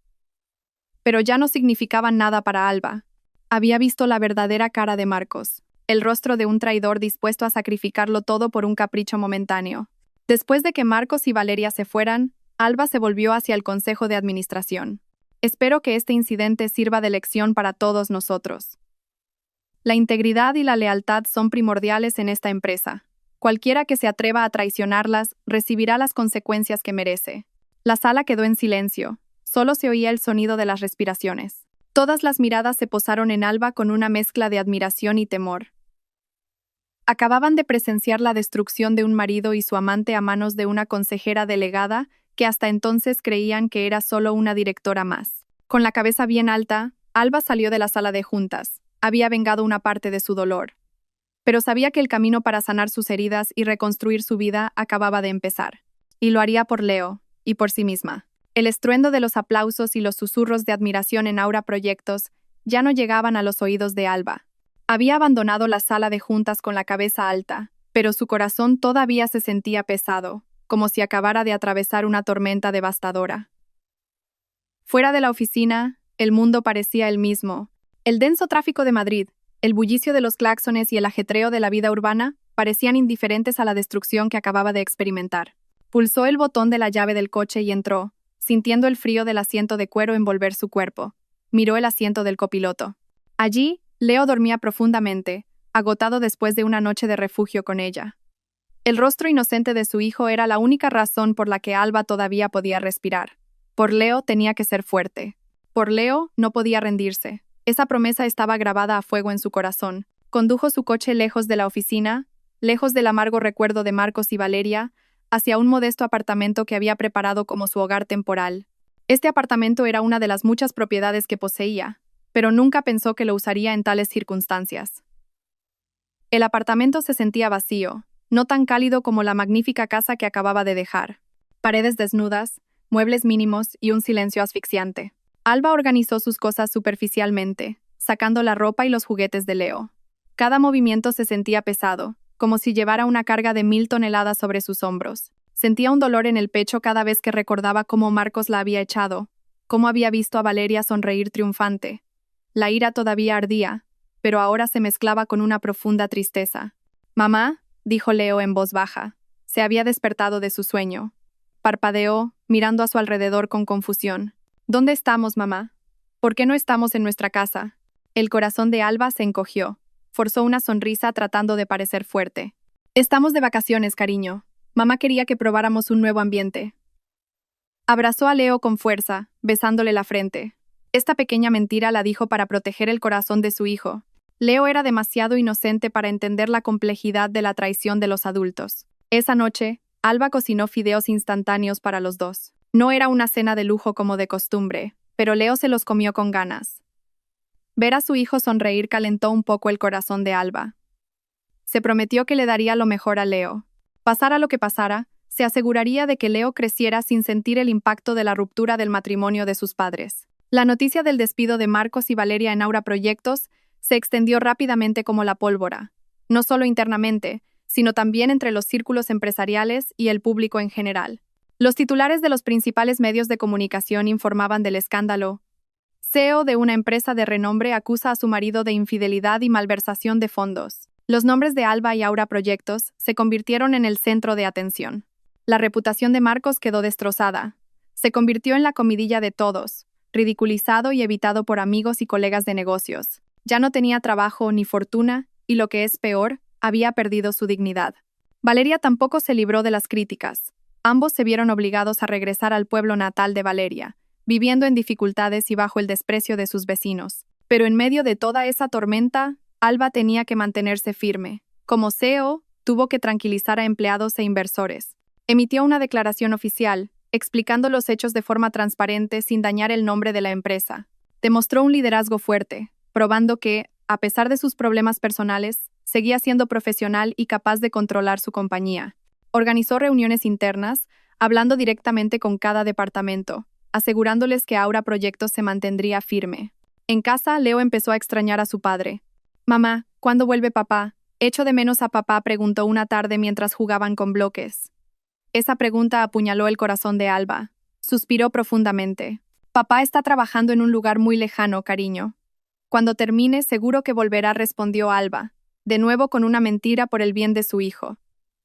Pero ya no significaban nada para Alba. Había visto la verdadera cara de Marcos, el rostro de un traidor dispuesto a sacrificarlo todo por un capricho momentáneo. Después de que Marcos y Valeria se fueran, Alba se volvió hacia el Consejo de Administración. Espero que este incidente sirva de lección para todos nosotros. La integridad y la lealtad son primordiales en esta empresa. Cualquiera que se atreva a traicionarlas recibirá las consecuencias que merece. La sala quedó en silencio. Solo se oía el sonido de las respiraciones. Todas las miradas se posaron en Alba con una mezcla de admiración y temor. Acababan de presenciar la destrucción de un marido y su amante a manos de una consejera delegada que hasta entonces creían que era solo una directora más. Con la cabeza bien alta, Alba salió de la sala de juntas. Había vengado una parte de su dolor. Pero sabía que el camino para sanar sus heridas y reconstruir su vida acababa de empezar. Y lo haría por Leo, y por sí misma. El estruendo de los aplausos y los susurros de admiración en Aura Proyectos ya no llegaban a los oídos de Alba. Había abandonado la sala de juntas con la cabeza alta, pero su corazón todavía se sentía pesado, como si acabara de atravesar una tormenta devastadora. Fuera de la oficina, el mundo parecía el mismo. El denso tráfico de Madrid, el bullicio de los claxones y el ajetreo de la vida urbana parecían indiferentes a la destrucción que acababa de experimentar. Pulsó el botón de la llave del coche y entró, sintiendo el frío del asiento de cuero envolver su cuerpo. Miró el asiento del copiloto. Allí, Leo dormía profundamente, agotado después de una noche de refugio con ella. El rostro inocente de su hijo era la única razón por la que Alba todavía podía respirar. Por Leo tenía que ser fuerte. Por Leo no podía rendirse. Esa promesa estaba grabada a fuego en su corazón. Condujo su coche lejos de la oficina, lejos del amargo recuerdo de Marcos y Valeria, hacia un modesto apartamento que había preparado como su hogar temporal. Este apartamento era una de las muchas propiedades que poseía, pero nunca pensó que lo usaría en tales circunstancias. El apartamento se sentía vacío, no tan cálido como la magnífica casa que acababa de dejar. Paredes desnudas, muebles mínimos y un silencio asfixiante. Alba organizó sus cosas superficialmente, sacando la ropa y los juguetes de Leo. Cada movimiento se sentía pesado, como si llevara una carga de 1000 toneladas sobre sus hombros. Sentía un dolor en el pecho cada vez que recordaba cómo Marcos la había echado, cómo había visto a Valeria sonreír triunfante. La ira todavía ardía, pero ahora se mezclaba con una profunda tristeza. «Mamá», dijo Leo en voz baja. Se había despertado de su sueño. Parpadeó, mirando a su alrededor con confusión. «¿Dónde estamos, mamá? ¿Por qué no estamos en nuestra casa?» El corazón de Alba se encogió. Forzó una sonrisa tratando de parecer fuerte. «Estamos de vacaciones, cariño. Mamá quería que probáramos un nuevo ambiente». Abrazó a Leo con fuerza, besándole la frente. Esta pequeña mentira la dijo para proteger el corazón de su hijo. Leo era demasiado inocente para entender la complejidad de la traición de los adultos. Esa noche, Alba cocinó fideos instantáneos para los dos. No era una cena de lujo como de costumbre, pero Leo se los comió con ganas. Ver a su hijo sonreír calentó un poco el corazón de Alba. Se prometió que le daría lo mejor a Leo. Pasara lo que pasara, se aseguraría de que Leo creciera sin sentir el impacto de la ruptura del matrimonio de sus padres. La noticia del despido de Marcos y Valeria en Aura Proyectos se extendió rápidamente como la pólvora, no solo internamente, sino también entre los círculos empresariales y el público en general. Los titulares de los principales medios de comunicación informaban del escándalo. CEO de una empresa de renombre acusa a su marido de infidelidad y malversación de fondos. Los nombres de Alba y Aura Proyectos se convirtieron en el centro de atención. La reputación de Marcos quedó destrozada. Se convirtió en la comidilla de todos, ridiculizado y evitado por amigos y colegas de negocios. Ya no tenía trabajo ni fortuna, y lo que es peor, había perdido su dignidad. Valeria tampoco se libró de las críticas. Ambos se vieron obligados a regresar al pueblo natal de Valeria, viviendo en dificultades y bajo el desprecio de sus vecinos. Pero en medio de toda esa tormenta, Alba tenía que mantenerse firme. Como CEO, tuvo que tranquilizar a empleados e inversores. Emitió una declaración oficial, explicando los hechos de forma transparente sin dañar el nombre de la empresa. Demostró un liderazgo fuerte, probando que, a pesar de sus problemas personales, seguía siendo profesional y capaz de controlar su compañía. Organizó reuniones internas, hablando directamente con cada departamento, asegurándoles que Aura Proyectos se mantendría firme. En casa, Leo empezó a extrañar a su padre. «Mamá, ¿cuándo vuelve papá? Echo de menos a papá», preguntó una tarde mientras jugaban con bloques. Esa pregunta apuñaló el corazón de Alba. Suspiró profundamente. «Papá está trabajando en un lugar muy lejano, cariño. Cuando termine, seguro que volverá», respondió Alba, de nuevo con una mentira por el bien de su hijo.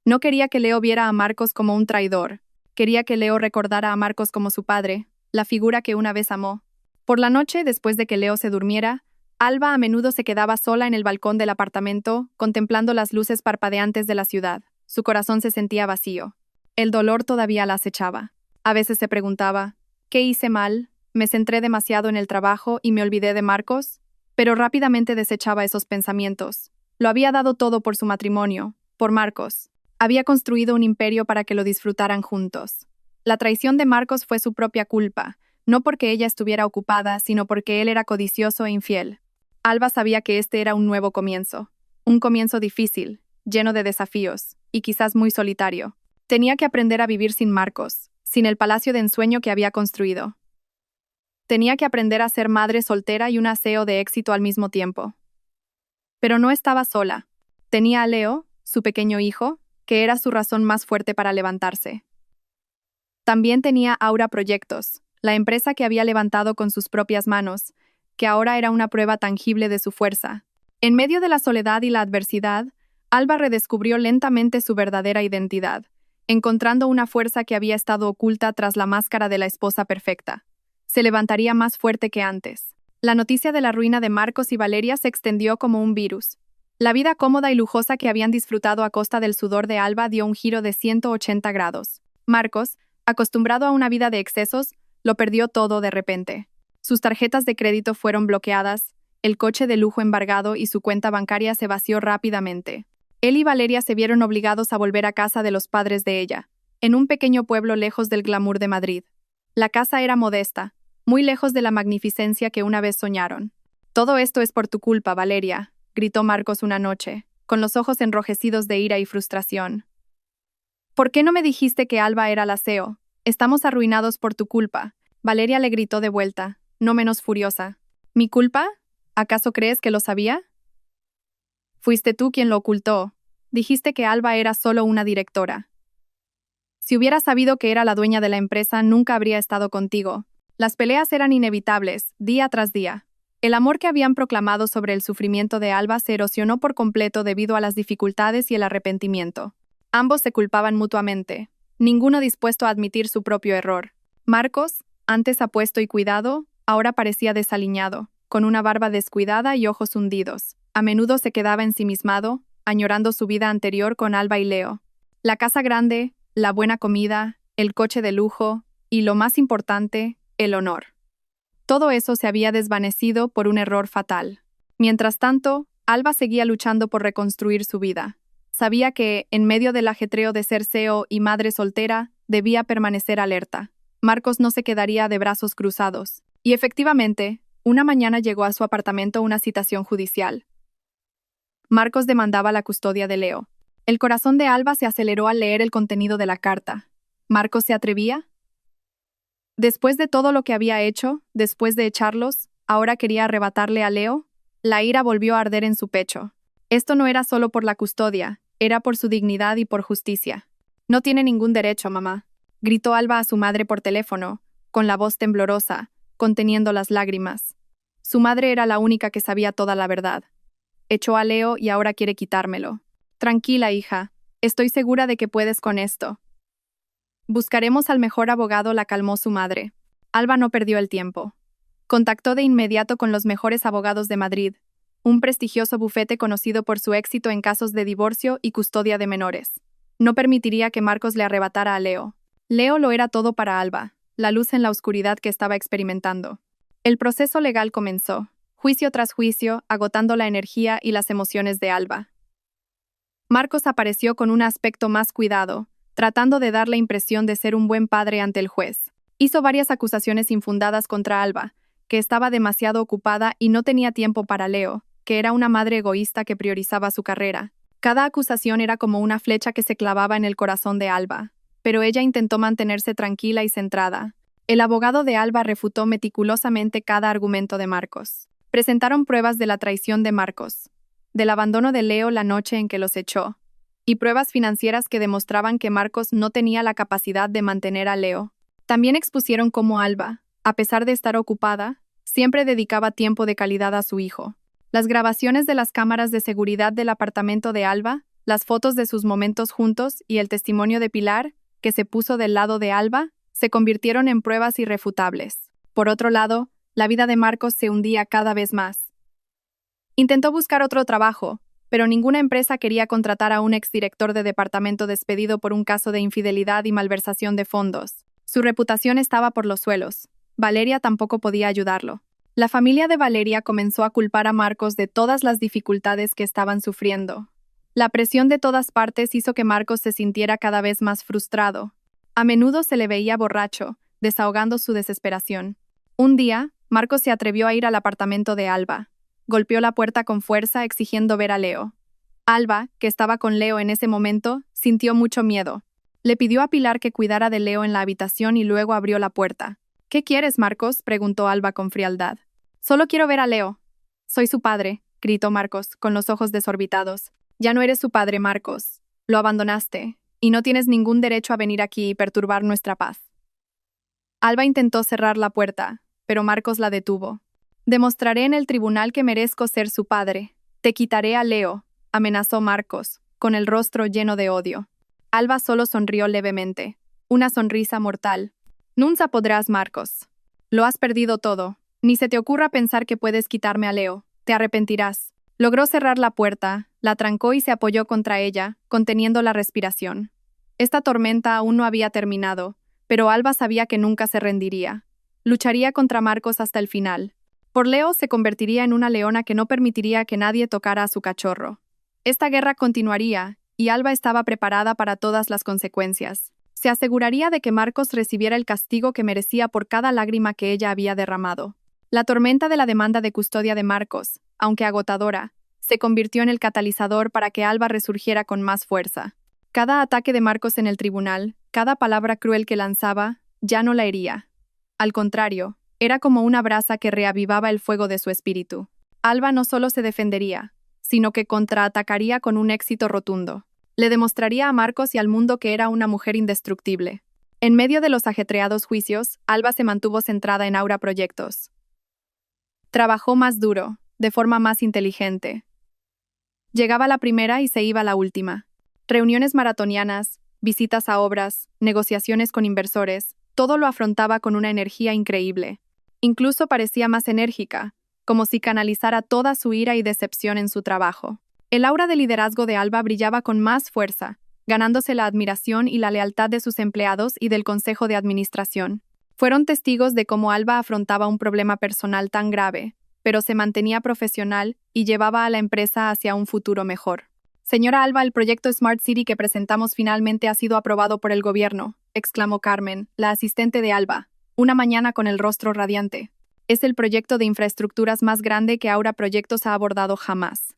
No quería que Leo viera a Marcos como un traidor. Quería que Leo recordara a Marcos como su padre, la figura que una vez amó. Por la noche, después de que Leo se durmiera, Alba a menudo se quedaba sola en el balcón del apartamento, contemplando las luces parpadeantes de la ciudad. Su corazón se sentía vacío. El dolor todavía la acechaba. A veces se preguntaba, ¿qué hice mal? ¿Me centré demasiado en el trabajo y me olvidé de Marcos? Pero rápidamente desechaba esos pensamientos. Lo había dado todo por su matrimonio, por Marcos. Había construido un imperio para que lo disfrutaran juntos. La traición de Marcos fue su propia culpa, no porque ella estuviera ocupada, sino porque él era codicioso e infiel. Alba sabía que este era un nuevo comienzo. Un comienzo difícil, lleno de desafíos, y quizás muy solitario. Tenía que aprender a vivir sin Marcos, sin el palacio de ensueño que había construido. Tenía que aprender a ser madre soltera y una CEO de éxito al mismo tiempo. Pero no estaba sola. Tenía a Leo, su pequeño hijo, que era su razón más fuerte para levantarse. También tenía Aura Proyectos, la empresa que había levantado con sus propias manos, que ahora era una prueba tangible de su fuerza. En medio de la soledad y la adversidad, Alba redescubrió lentamente su verdadera identidad, encontrando una fuerza que había estado oculta tras la máscara de la esposa perfecta. Se levantaría más fuerte que antes. La noticia de la ruina de Marcos y Valeria se extendió como un virus. La vida cómoda y lujosa que habían disfrutado a costa del sudor de Alba dio un giro de 180 grados. Marcos, acostumbrado a una vida de excesos, lo perdió todo de repente. Sus tarjetas de crédito fueron bloqueadas, el coche de lujo embargado y su cuenta bancaria se vació rápidamente. Él y Valeria se vieron obligados a volver a casa de los padres de ella, en un pequeño pueblo lejos del glamour de Madrid. La casa era modesta, muy lejos de la magnificencia que una vez soñaron. «Todo esto es por tu culpa, Valeria», gritó Marcos una noche, con los ojos enrojecidos de ira y frustración. «¿Por qué no me dijiste que Alba era la CEO? Estamos arruinados por tu culpa». Valeria le gritó de vuelta, no menos furiosa. «¿Mi culpa? ¿Acaso crees que lo sabía? Fuiste tú quien lo ocultó. Dijiste que Alba era solo una directora. Si hubiera sabido que era la dueña de la empresa, nunca habría estado contigo». Las peleas eran inevitables, día tras día. El amor que habían proclamado sobre el sufrimiento de Alba se erosionó por completo debido a las dificultades y el arrepentimiento. Ambos se culpaban mutuamente, ninguno dispuesto a admitir su propio error. Marcos, antes apuesto y cuidado, ahora parecía desaliñado, con una barba descuidada y ojos hundidos. A menudo se quedaba ensimismado, añorando su vida anterior con Alba y Leo. La casa grande, la buena comida, el coche de lujo y, lo más importante, el honor. Todo eso se había desvanecido por un error fatal. Mientras tanto, Alba seguía luchando por reconstruir su vida. Sabía que, en medio del ajetreo de ser CEO y madre soltera, debía permanecer alerta. Marcos no se quedaría de brazos cruzados. Y efectivamente, una mañana llegó a su apartamento una citación judicial. Marcos demandaba la custodia de Leo. El corazón de Alba se aceleró al leer el contenido de la carta. ¿Marcos se atrevía? Después de todo lo que había hecho, después de echarlos, ahora quería arrebatarle a Leo. La ira volvió a arder en su pecho. Esto no era solo por la custodia, era por su dignidad y por justicia. «No tiene ningún derecho, mamá», gritó Alba a su madre por teléfono, con la voz temblorosa, conteniendo las lágrimas. Su madre era la única que sabía toda la verdad. «Echó a Leo y ahora quiere quitármelo». «Tranquila, hija. Estoy segura de que puedes con esto». «Buscaremos al mejor abogado», la calmó su madre. Alba no perdió el tiempo. Contactó de inmediato con los mejores abogados de Madrid, un prestigioso bufete conocido por su éxito en casos de divorcio y custodia de menores. No permitiría que Marcos le arrebatara a Leo. Leo lo era todo para Alba, la luz en la oscuridad que estaba experimentando. El proceso legal comenzó, juicio tras juicio, agotando la energía y las emociones de Alba. Marcos apareció con un aspecto más cuidado, tratando de dar la impresión de ser un buen padre ante el juez. Hizo varias acusaciones infundadas contra Alba, que estaba demasiado ocupada y no tenía tiempo para Leo, que era una madre egoísta que priorizaba su carrera. Cada acusación era como una flecha que se clavaba en el corazón de Alba, pero ella intentó mantenerse tranquila y centrada. El abogado de Alba refutó meticulosamente cada argumento de Marcos. Presentaron pruebas de la traición de Marcos, del abandono de Leo la noche en que los echó, y pruebas financieras que demostraban que Marcos no tenía la capacidad de mantener a Leo. También expusieron cómo Alba, a pesar de estar ocupada, siempre dedicaba tiempo de calidad a su hijo. Las grabaciones de las cámaras de seguridad del apartamento de Alba, las fotos de sus momentos juntos y el testimonio de Pilar, que se puso del lado de Alba, se convirtieron en pruebas irrefutables. Por otro lado, la vida de Marcos se hundía cada vez más. Intentó buscar otro trabajo, pero ninguna empresa quería contratar a un exdirector de departamento despedido por un caso de infidelidad y malversación de fondos. Su reputación estaba por los suelos. Valeria tampoco podía ayudarlo. La familia de Valeria comenzó a culpar a Marcos de todas las dificultades que estaban sufriendo. La presión de todas partes hizo que Marcos se sintiera cada vez más frustrado. A menudo se le veía borracho, desahogando su desesperación. Un día, Marcos se atrevió a ir al apartamento de Alba. Golpeó la puerta con fuerza, exigiendo ver a Leo. Alba, que estaba con Leo en ese momento, sintió mucho miedo. Le pidió a Pilar que cuidara de Leo en la habitación y luego abrió la puerta. «¿Qué quieres, Marcos?», preguntó Alba con frialdad. «Solo quiero ver a Leo». «Soy su padre», gritó Marcos, con los ojos desorbitados. «Ya no eres su padre, Marcos. Lo abandonaste, y no tienes ningún derecho a venir aquí y perturbar nuestra paz». Alba intentó cerrar la puerta, pero Marcos la detuvo. «Demostraré en el tribunal que merezco ser su padre. Te quitaré a Leo», amenazó Marcos, con el rostro lleno de odio. Alba solo sonrió levemente. Una sonrisa mortal. Nunca podrás, Marcos. Lo has perdido todo. Ni se te ocurra pensar que puedes quitarme a Leo. Te arrepentirás. Logró cerrar la puerta, la trancó y se apoyó contra ella, conteniendo la respiración. Esta tormenta aún no había terminado, pero Alba sabía que nunca se rendiría. Lucharía contra Marcos hasta el final. Por Leo se convertiría en una leona que no permitiría que nadie tocara a su cachorro. Esta guerra continuaría, y Alba estaba preparada para todas las consecuencias. Se aseguraría de que Marcos recibiera el castigo que merecía por cada lágrima que ella había derramado. La tormenta de la demanda de custodia de Marcos, aunque agotadora, se convirtió en el catalizador para que Alba resurgiera con más fuerza. Cada ataque de Marcos en el tribunal, cada palabra cruel que lanzaba, ya no la hería. Al contrario, era como una brasa que reavivaba el fuego de su espíritu. Alba no solo se defendería, sino que contraatacaría con un éxito rotundo. Le demostraría a Marcos y al mundo que era una mujer indestructible. En medio de los ajetreados juicios, Alba se mantuvo centrada en Aura Proyectos. Trabajó más duro, de forma más inteligente. Llegaba la primera y se iba la última. Reuniones maratonianas, visitas a obras, negociaciones con inversores, todo lo afrontaba con una energía increíble. Incluso parecía más enérgica, como si canalizara toda su ira y decepción en su trabajo. El aura de liderazgo de Alba brillaba con más fuerza, ganándose la admiración y la lealtad de sus empleados y del Consejo de Administración. Fueron testigos de cómo Alba afrontaba un problema personal tan grave, pero se mantenía profesional y llevaba a la empresa hacia un futuro mejor. Señora Alba, el proyecto Smart City que presentamos finalmente ha sido aprobado por el gobierno, exclamó Carmen, la asistente de Alba, una mañana con el rostro radiante. Es el proyecto de infraestructuras más grande que Aura Proyectos ha abordado jamás.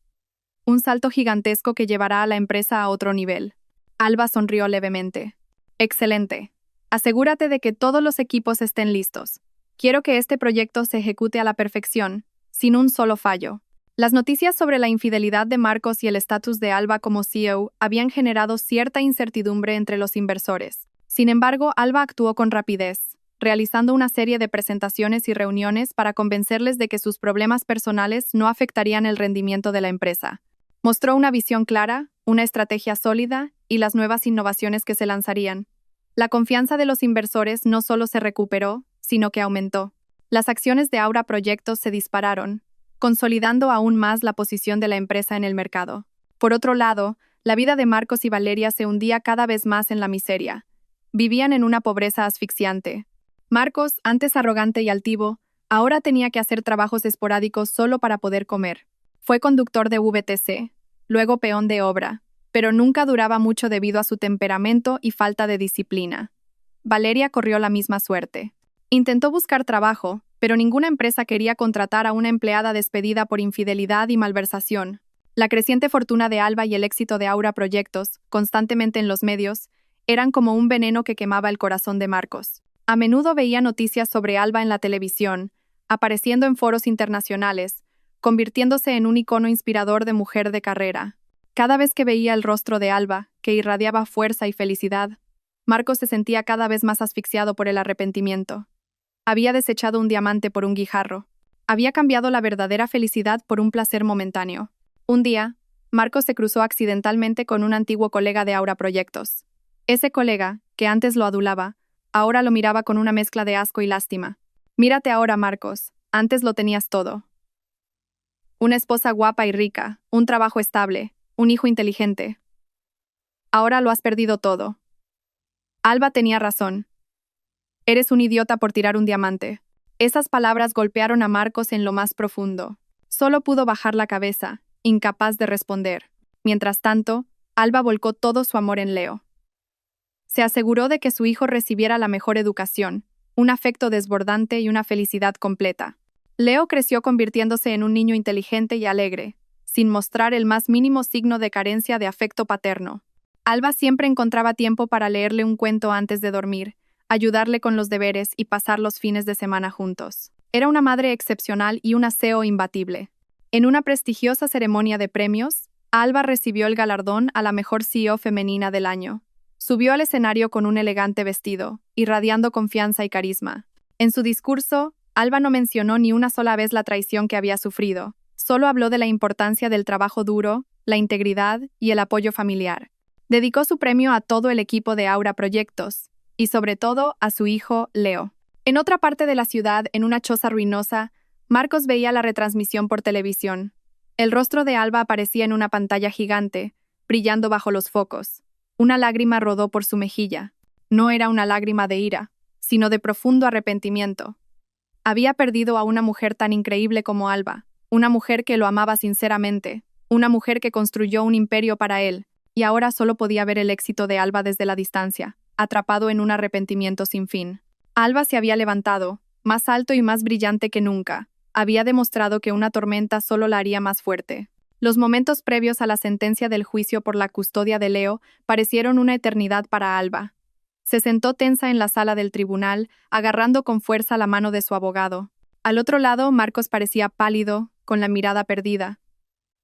Un salto gigantesco que llevará a la empresa a otro nivel. Alba sonrió levemente. Excelente. Asegúrate de que todos los equipos estén listos. Quiero que este proyecto se ejecute a la perfección, sin un solo fallo. Las noticias sobre la infidelidad de Marcos y el estatus de Alba como CEO habían generado cierta incertidumbre entre los inversores. Sin embargo, Alba actuó con rapidez, realizando una serie de presentaciones y reuniones para convencerles de que sus problemas personales no afectarían el rendimiento de la empresa. Mostró una visión clara, una estrategia sólida y las nuevas innovaciones que se lanzarían. La confianza de los inversores no solo se recuperó, sino que aumentó. Las acciones de Aura Proyectos se dispararon, consolidando aún más la posición de la empresa en el mercado. Por otro lado, la vida de Marcos y Valeria se hundía cada vez más en la miseria. Vivían en una pobreza asfixiante. Marcos, antes arrogante y altivo, ahora tenía que hacer trabajos esporádicos solo para poder comer. Fue conductor de VTC, luego peón de obra, pero nunca duraba mucho debido a su temperamento y falta de disciplina. Valeria corrió la misma suerte. Intentó buscar trabajo, pero ninguna empresa quería contratar a una empleada despedida por infidelidad y malversación. La creciente fortuna de Alba y el éxito de Aura Proyectos, constantemente en los medios, eran como un veneno que quemaba el corazón de Marcos. A menudo veía noticias sobre Alba en la televisión, apareciendo en foros internacionales, convirtiéndose en un icono inspirador de mujer de carrera. Cada vez que veía el rostro de Alba, que irradiaba fuerza y felicidad, Marcos se sentía cada vez más asfixiado por el arrepentimiento. Había desechado un diamante por un guijarro. Había cambiado la verdadera felicidad por un placer momentáneo. Un día, Marcos se cruzó accidentalmente con un antiguo colega de Aura Proyectos. Ese colega, que antes lo adulaba, ahora lo miraba con una mezcla de asco y lástima. Mírate ahora, Marcos, antes lo tenías todo. Una esposa guapa y rica, un trabajo estable, un hijo inteligente. Ahora lo has perdido todo. Alba tenía razón. Eres un idiota por tirar un diamante. Esas palabras golpearon a Marcos en lo más profundo. Solo pudo bajar la cabeza, incapaz de responder. Mientras tanto, Alba volcó todo su amor en Leo. Se aseguró de que su hijo recibiera la mejor educación, un afecto desbordante y una felicidad completa. Leo creció convirtiéndose en un niño inteligente y alegre, sin mostrar el más mínimo signo de carencia de afecto paterno. Alba siempre encontraba tiempo para leerle un cuento antes de dormir, ayudarle con los deberes y pasar los fines de semana juntos. Era una madre excepcional y una CEO imbatible. En una prestigiosa ceremonia de premios, Alba recibió el galardón a la mejor CEO femenina del año. Subió al escenario con un elegante vestido, irradiando confianza y carisma. En su discurso, Alba no mencionó ni una sola vez la traición que había sufrido, solo habló de la importancia del trabajo duro, la integridad y el apoyo familiar. Dedicó su premio a todo el equipo de Aura Proyectos, y sobre todo a su hijo, Leo. En otra parte de la ciudad, en una choza ruinosa, Marcos veía la retransmisión por televisión. El rostro de Alba aparecía en una pantalla gigante, brillando bajo los focos. Una lágrima rodó por su mejilla. No era una lágrima de ira, sino de profundo arrepentimiento. Había perdido a una mujer tan increíble como Alba, una mujer que lo amaba sinceramente, una mujer que construyó un imperio para él, y ahora solo podía ver el éxito de Alba desde la distancia, atrapado en un arrepentimiento sin fin. Alba se había levantado, más alto y más brillante que nunca. Había demostrado que una tormenta solo la haría más fuerte. Los momentos previos a la sentencia del juicio por la custodia de Leo parecieron una eternidad para Alba. Se sentó tensa en la sala del tribunal, agarrando con fuerza la mano de su abogado. Al otro lado, Marcos parecía pálido, con la mirada perdida.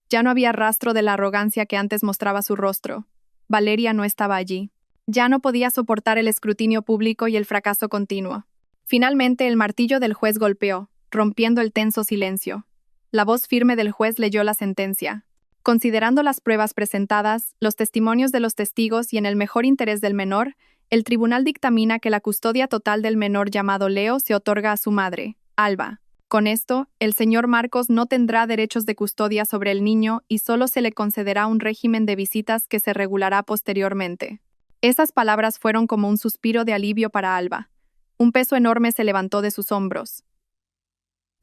Ya no había rastro de la arrogancia que antes mostraba su rostro. Valeria no estaba allí. Ya no podía soportar el escrutinio público y el fracaso continuo. Finalmente, el martillo del juez golpeó, rompiendo el tenso silencio. La voz firme del juez leyó la sentencia. Considerando las pruebas presentadas, los testimonios de los testigos y en el mejor interés del menor, el tribunal dictamina que la custodia total del menor llamado Leo se otorga a su madre, Alba. Con esto, el señor Marcos no tendrá derechos de custodia sobre el niño y solo se le concederá un régimen de visitas que se regulará posteriormente. Esas palabras fueron como un suspiro de alivio para Alba. Un peso enorme se levantó de sus hombros.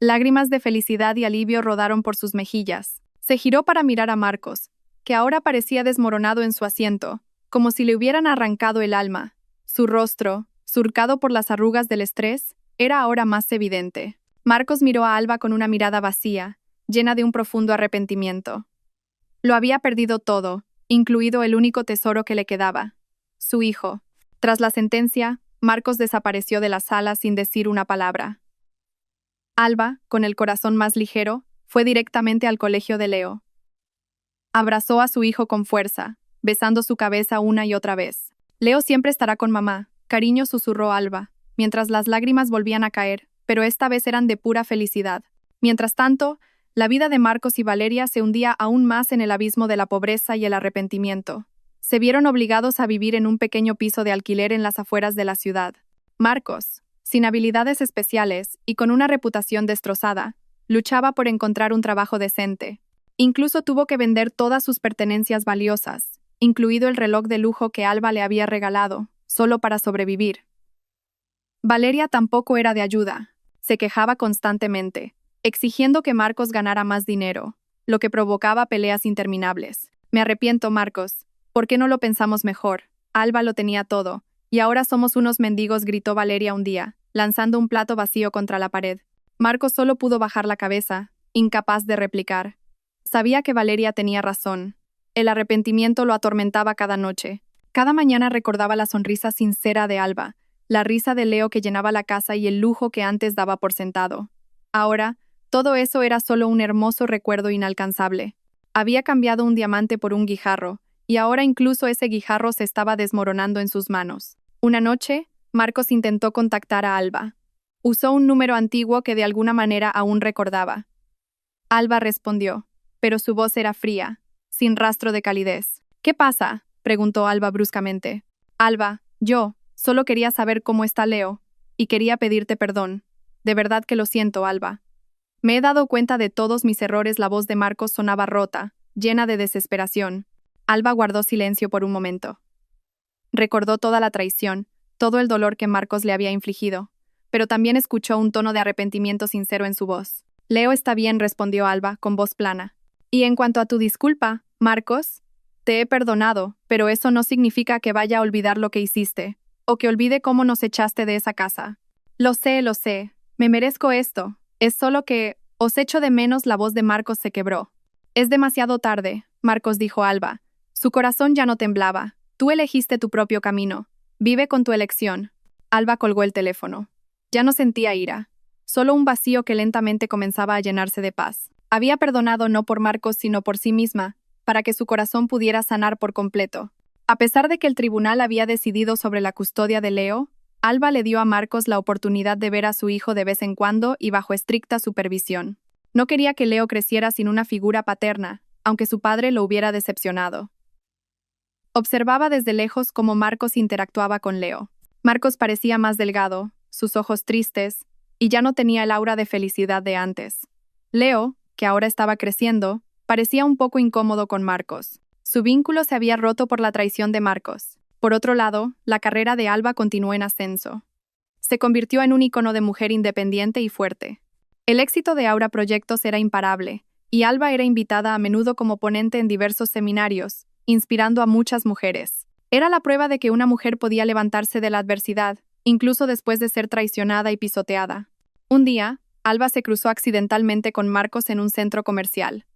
Lágrimas de felicidad y alivio rodaron por sus mejillas. Se giró para mirar a Marcos, que ahora parecía desmoronado en su asiento, como si le hubieran arrancado el alma. Su rostro, surcado por las arrugas del estrés, era ahora más evidente. Marcos miró a Alba con una mirada vacía, llena de un profundo arrepentimiento. Lo había perdido todo, incluido el único tesoro que le quedaba, su hijo. Tras la sentencia, Marcos desapareció de la sala sin decir una palabra. Alba, con el corazón más ligero, fue directamente al colegio de Leo. Abrazó a su hijo con fuerza, besando su cabeza una y otra vez. Leo siempre estará con mamá, cariño, susurró Alba, mientras las lágrimas volvían a caer, pero esta vez eran de pura felicidad. Mientras tanto, la vida de Marcos y Valeria se hundía aún más en el abismo de la pobreza y el arrepentimiento. Se vieron obligados a vivir en un pequeño piso de alquiler en las afueras de la ciudad. Marcos, sin habilidades especiales y con una reputación destrozada, luchaba por encontrar un trabajo decente. Incluso tuvo que vender todas sus pertenencias valiosas, incluido el reloj de lujo que Alba le había regalado, solo para sobrevivir. Valeria tampoco era de ayuda. Se quejaba constantemente, exigiendo que Marcos ganara más dinero, lo que provocaba peleas interminables. Me arrepiento, Marcos. ¿Por qué no lo pensamos mejor? Alba lo tenía todo, y ahora somos unos mendigos, gritó Valeria un día, lanzando un plato vacío contra la pared. Marcos solo pudo bajar la cabeza, incapaz de replicar. Sabía que Valeria tenía razón. El arrepentimiento lo atormentaba cada noche. Cada mañana recordaba la sonrisa sincera de Alba, la risa de Leo que llenaba la casa y el lujo que antes daba por sentado. Ahora, todo eso era solo un hermoso recuerdo inalcanzable. Había cambiado un diamante por un guijarro, y ahora incluso ese guijarro se estaba desmoronando en sus manos. Una noche, Marcos intentó contactar a Alba. Usó un número antiguo que de alguna manera aún recordaba. Alba respondió, pero su voz era fría, sin rastro de calidez. ¿Qué pasa?, preguntó Alba bruscamente. Alba, yo solo quería saber cómo está Leo, y quería pedirte perdón. De verdad que lo siento, Alba. Me he dado cuenta de todos mis errores. La voz de Marcos sonaba rota, llena de desesperación. Alba guardó silencio por un momento. Recordó toda la traición, todo el dolor que Marcos le había infligido, pero también escuchó un tono de arrepentimiento sincero en su voz. Leo está bien, respondió Alba, con voz plana. Y en cuanto a tu disculpa, Marcos, te he perdonado, pero eso no significa que vaya a olvidar lo que hiciste, o que olvide cómo nos echaste de esa casa. Lo sé, me merezco esto, es solo que os echo de menos. La voz de Marcos se quebró. Es demasiado tarde, Marcos, dijo Alba. Su corazón ya no temblaba. Tú elegiste tu propio camino. Vive con tu elección. Alba colgó el teléfono. Ya no sentía ira, solo un vacío que lentamente comenzaba a llenarse de paz. Había perdonado no por Marcos sino por sí misma, para que su corazón pudiera sanar por completo. A pesar de que el tribunal había decidido sobre la custodia de Leo, Alba le dio a Marcos la oportunidad de ver a su hijo de vez en cuando y bajo estricta supervisión. No quería que Leo creciera sin una figura paterna, aunque su padre lo hubiera decepcionado. Observaba desde lejos cómo Marcos interactuaba con Leo. Marcos parecía más delgado, sus ojos tristes, y ya no tenía el aura de felicidad de antes. Leo, que ahora estaba creciendo, parecía un poco incómodo con Marcos. Su vínculo se había roto por la traición de Marcos. Por otro lado, la carrera de Alba continuó en ascenso. Se convirtió en un icono de mujer independiente y fuerte. El éxito de Aura Proyectos era imparable, y Alba era invitada a menudo como ponente en diversos seminarios, inspirando a muchas mujeres. Era la prueba de que una mujer podía levantarse de la adversidad, incluso después de ser traicionada y pisoteada. Un día, Alba se cruzó accidentalmente con Marcos en un centro comercial.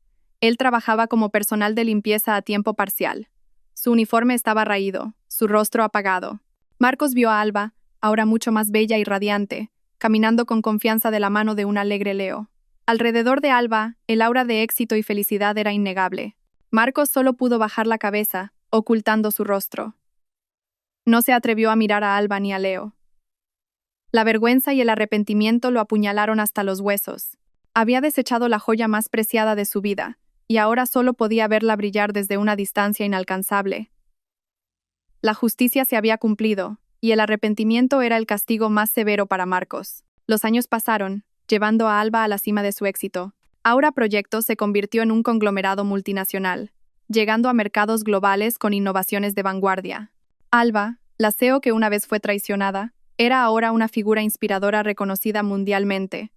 Él trabajaba como personal de limpieza a tiempo parcial. Su uniforme estaba raído, su rostro apagado. Marcos vio a Alba, ahora mucho más bella y radiante, caminando con confianza de la mano de un alegre Leo. Alrededor de Alba, el aura de éxito y felicidad era innegable. Marcos solo pudo bajar la cabeza, ocultando su rostro. No se atrevió a mirar a Alba ni a Leo. La vergüenza y el arrepentimiento lo apuñalaron hasta los huesos. Había desechado la joya más preciada de su vida, y ahora solo podía verla brillar desde una distancia inalcanzable. La justicia se había cumplido, y el arrepentimiento era el castigo más severo para Marcos. Los años pasaron, llevando a Alba a la cima de su éxito. Aura Proyectos se convirtió en un conglomerado multinacional, llegando a mercados globales con innovaciones de vanguardia. Alba, la CEO que una vez fue traicionada, era ahora una figura inspiradora reconocida mundialmente.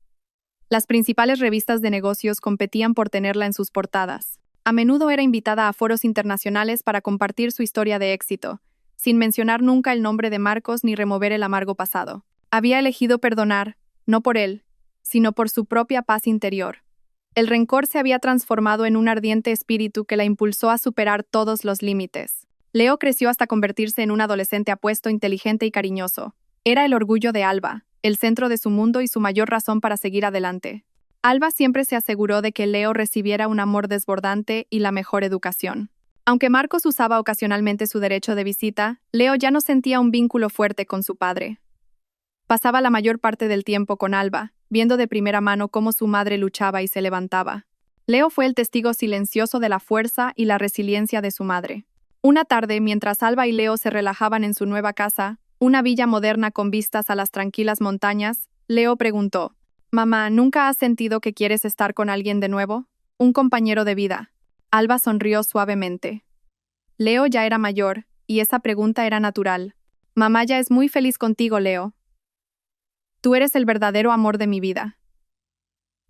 Las principales revistas de negocios competían por tenerla en sus portadas. A menudo era invitada a foros internacionales para compartir su historia de éxito, sin mencionar nunca el nombre de Marcos ni remover el amargo pasado. Había elegido perdonar, no por él, sino por su propia paz interior. El rencor se había transformado en un ardiente espíritu que la impulsó a superar todos los límites. Leo creció hasta convertirse en un adolescente apuesto, inteligente y cariñoso. Era el orgullo de Alba, el centro de su mundo y su mayor razón para seguir adelante. Alba siempre se aseguró de que Leo recibiera un amor desbordante y la mejor educación. Aunque Marcos usaba ocasionalmente su derecho de visita, Leo ya no sentía un vínculo fuerte con su padre. Pasaba la mayor parte del tiempo con Alba, viendo de primera mano cómo su madre luchaba y se levantaba. Leo fue el testigo silencioso de la fuerza y la resiliencia de su madre. Una tarde, mientras Alba y Leo se relajaban en su nueva casa, una villa moderna con vistas a las tranquilas montañas, Leo preguntó: «Mamá, ¿nunca has sentido que quieres estar con alguien de nuevo? Un compañero de vida». Alba sonrió suavemente. Leo ya era mayor, y esa pregunta era natural. «Mamá ya es muy feliz contigo, Leo. Tú eres el verdadero amor de mi vida».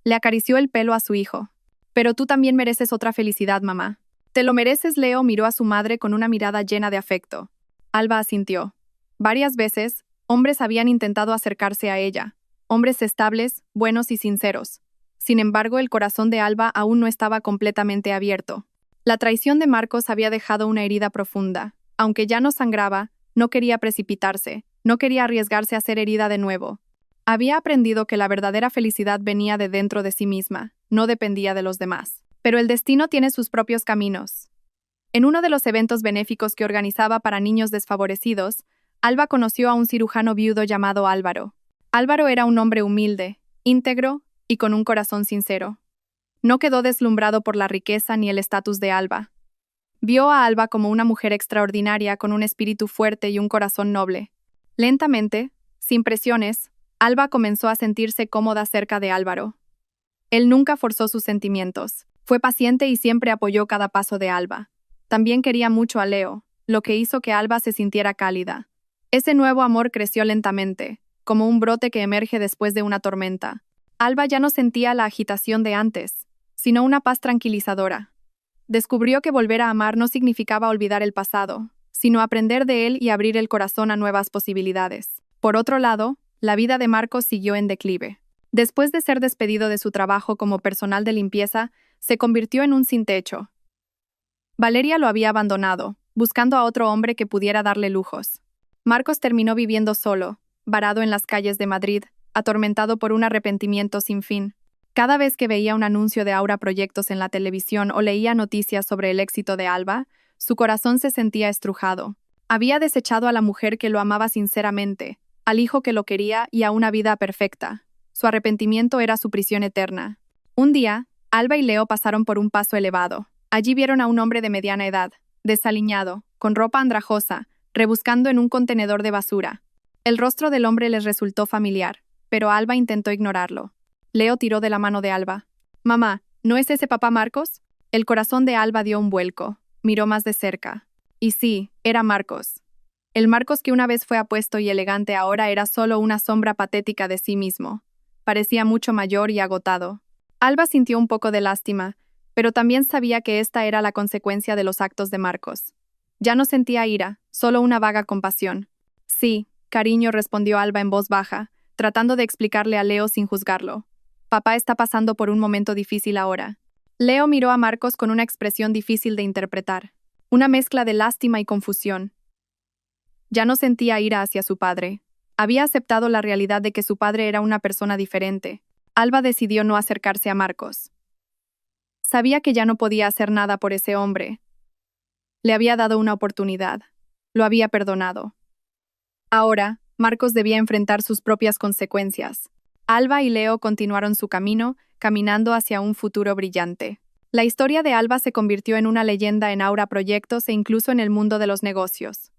Le acarició el pelo a su hijo. «Pero tú también mereces otra felicidad, mamá». «Te lo mereces», Leo miró a su madre con una mirada llena de afecto. Alba asintió. Varias veces, hombres habían intentado acercarse a ella, hombres estables, buenos y sinceros. Sin embargo, el corazón de Alba aún no estaba completamente abierto. La traición de Marcos había dejado una herida profunda. Aunque ya no sangraba, no quería precipitarse, no quería arriesgarse a ser herida de nuevo. Había aprendido que la verdadera felicidad venía de dentro de sí misma, no dependía de los demás. Pero el destino tiene sus propios caminos. En uno de los eventos benéficos que organizaba para niños desfavorecidos, Alba conoció a un cirujano viudo llamado Álvaro. Álvaro era un hombre humilde, íntegro y con un corazón sincero. No quedó deslumbrado por la riqueza ni el estatus de Alba. Vio a Alba como una mujer extraordinaria con un espíritu fuerte y un corazón noble. Lentamente, sin presiones, Alba comenzó a sentirse cómoda cerca de Álvaro. Él nunca forzó sus sentimientos. Fue paciente y siempre apoyó cada paso de Alba. También quería mucho a Leo, lo que hizo que Alba se sintiera cálida. Ese nuevo amor creció lentamente, como un brote que emerge después de una tormenta. Alba ya no sentía la agitación de antes, sino una paz tranquilizadora. Descubrió que volver a amar no significaba olvidar el pasado, sino aprender de él y abrir el corazón a nuevas posibilidades. Por otro lado, la vida de Marcos siguió en declive. Después de ser despedido de su trabajo como personal de limpieza, se convirtió en un sin techo. Valeria lo había abandonado, buscando a otro hombre que pudiera darle lujos. Marcos terminó viviendo solo, varado en las calles de Madrid, atormentado por un arrepentimiento sin fin. Cada vez que veía un anuncio de Aura Proyectos en la televisión o leía noticias sobre el éxito de Alba, su corazón se sentía estrujado. Había desechado a la mujer que lo amaba sinceramente, al hijo que lo quería y a una vida perfecta. Su arrepentimiento era su prisión eterna. Un día, Alba y Leo pasaron por un paso elevado. Allí vieron a un hombre de mediana edad, desaliñado, con ropa andrajosa, rebuscando en un contenedor de basura. El rostro del hombre les resultó familiar, pero Alba intentó ignorarlo. Leo tiró de la mano de Alba. «Mamá, ¿no es ese papá Marcos?» El corazón de Alba dio un vuelco. Miró más de cerca. Y sí, era Marcos. El Marcos que una vez fue apuesto y elegante ahora era solo una sombra patética de sí mismo. Parecía mucho mayor y agotado. Alba sintió un poco de lástima, pero también sabía que esta era la consecuencia de los actos de Marcos. Ya no sentía ira, solo una vaga compasión. «Sí, cariño», respondió Alba en voz baja, tratando de explicarle a Leo sin juzgarlo. «Papá está pasando por un momento difícil ahora». Leo miró a Marcos con una expresión difícil de interpretar. Una mezcla de lástima y confusión. Ya no sentía ira hacia su padre. Había aceptado la realidad de que su padre era una persona diferente. Alba decidió no acercarse a Marcos. Sabía que ya no podía hacer nada por ese hombre. Le había dado una oportunidad. Lo había perdonado. Ahora, Marcos debía enfrentar sus propias consecuencias. Alba y Leo continuaron su camino, caminando hacia un futuro brillante. La historia de Alba se convirtió en una leyenda en Aura Proyectos e incluso en el mundo de los negocios.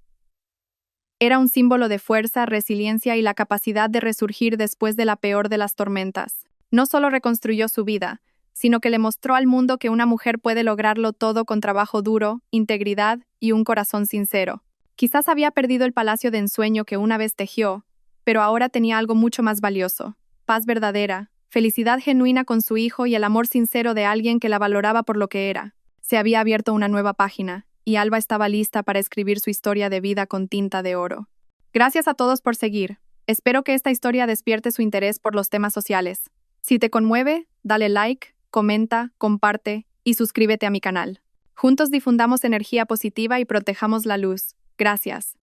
Era un símbolo de fuerza, resiliencia y la capacidad de resurgir después de la peor de las tormentas. No solo reconstruyó su vida, sino que le mostró al mundo que una mujer puede lograrlo todo con trabajo duro, integridad y un corazón sincero. Quizás había perdido el palacio de ensueño que una vez tejió, pero ahora tenía algo mucho más valioso: paz verdadera, felicidad genuina con su hijo y el amor sincero de alguien que la valoraba por lo que era. Se había abierto una nueva página, y Alba estaba lista para escribir su historia de vida con tinta de oro. Gracias a todos por seguir. Espero que esta historia despierte su interés por los temas sociales. Si te conmueve, dale like, comenta, comparte y suscríbete a mi canal. Juntos difundamos energía positiva y protejamos la luz. Gracias.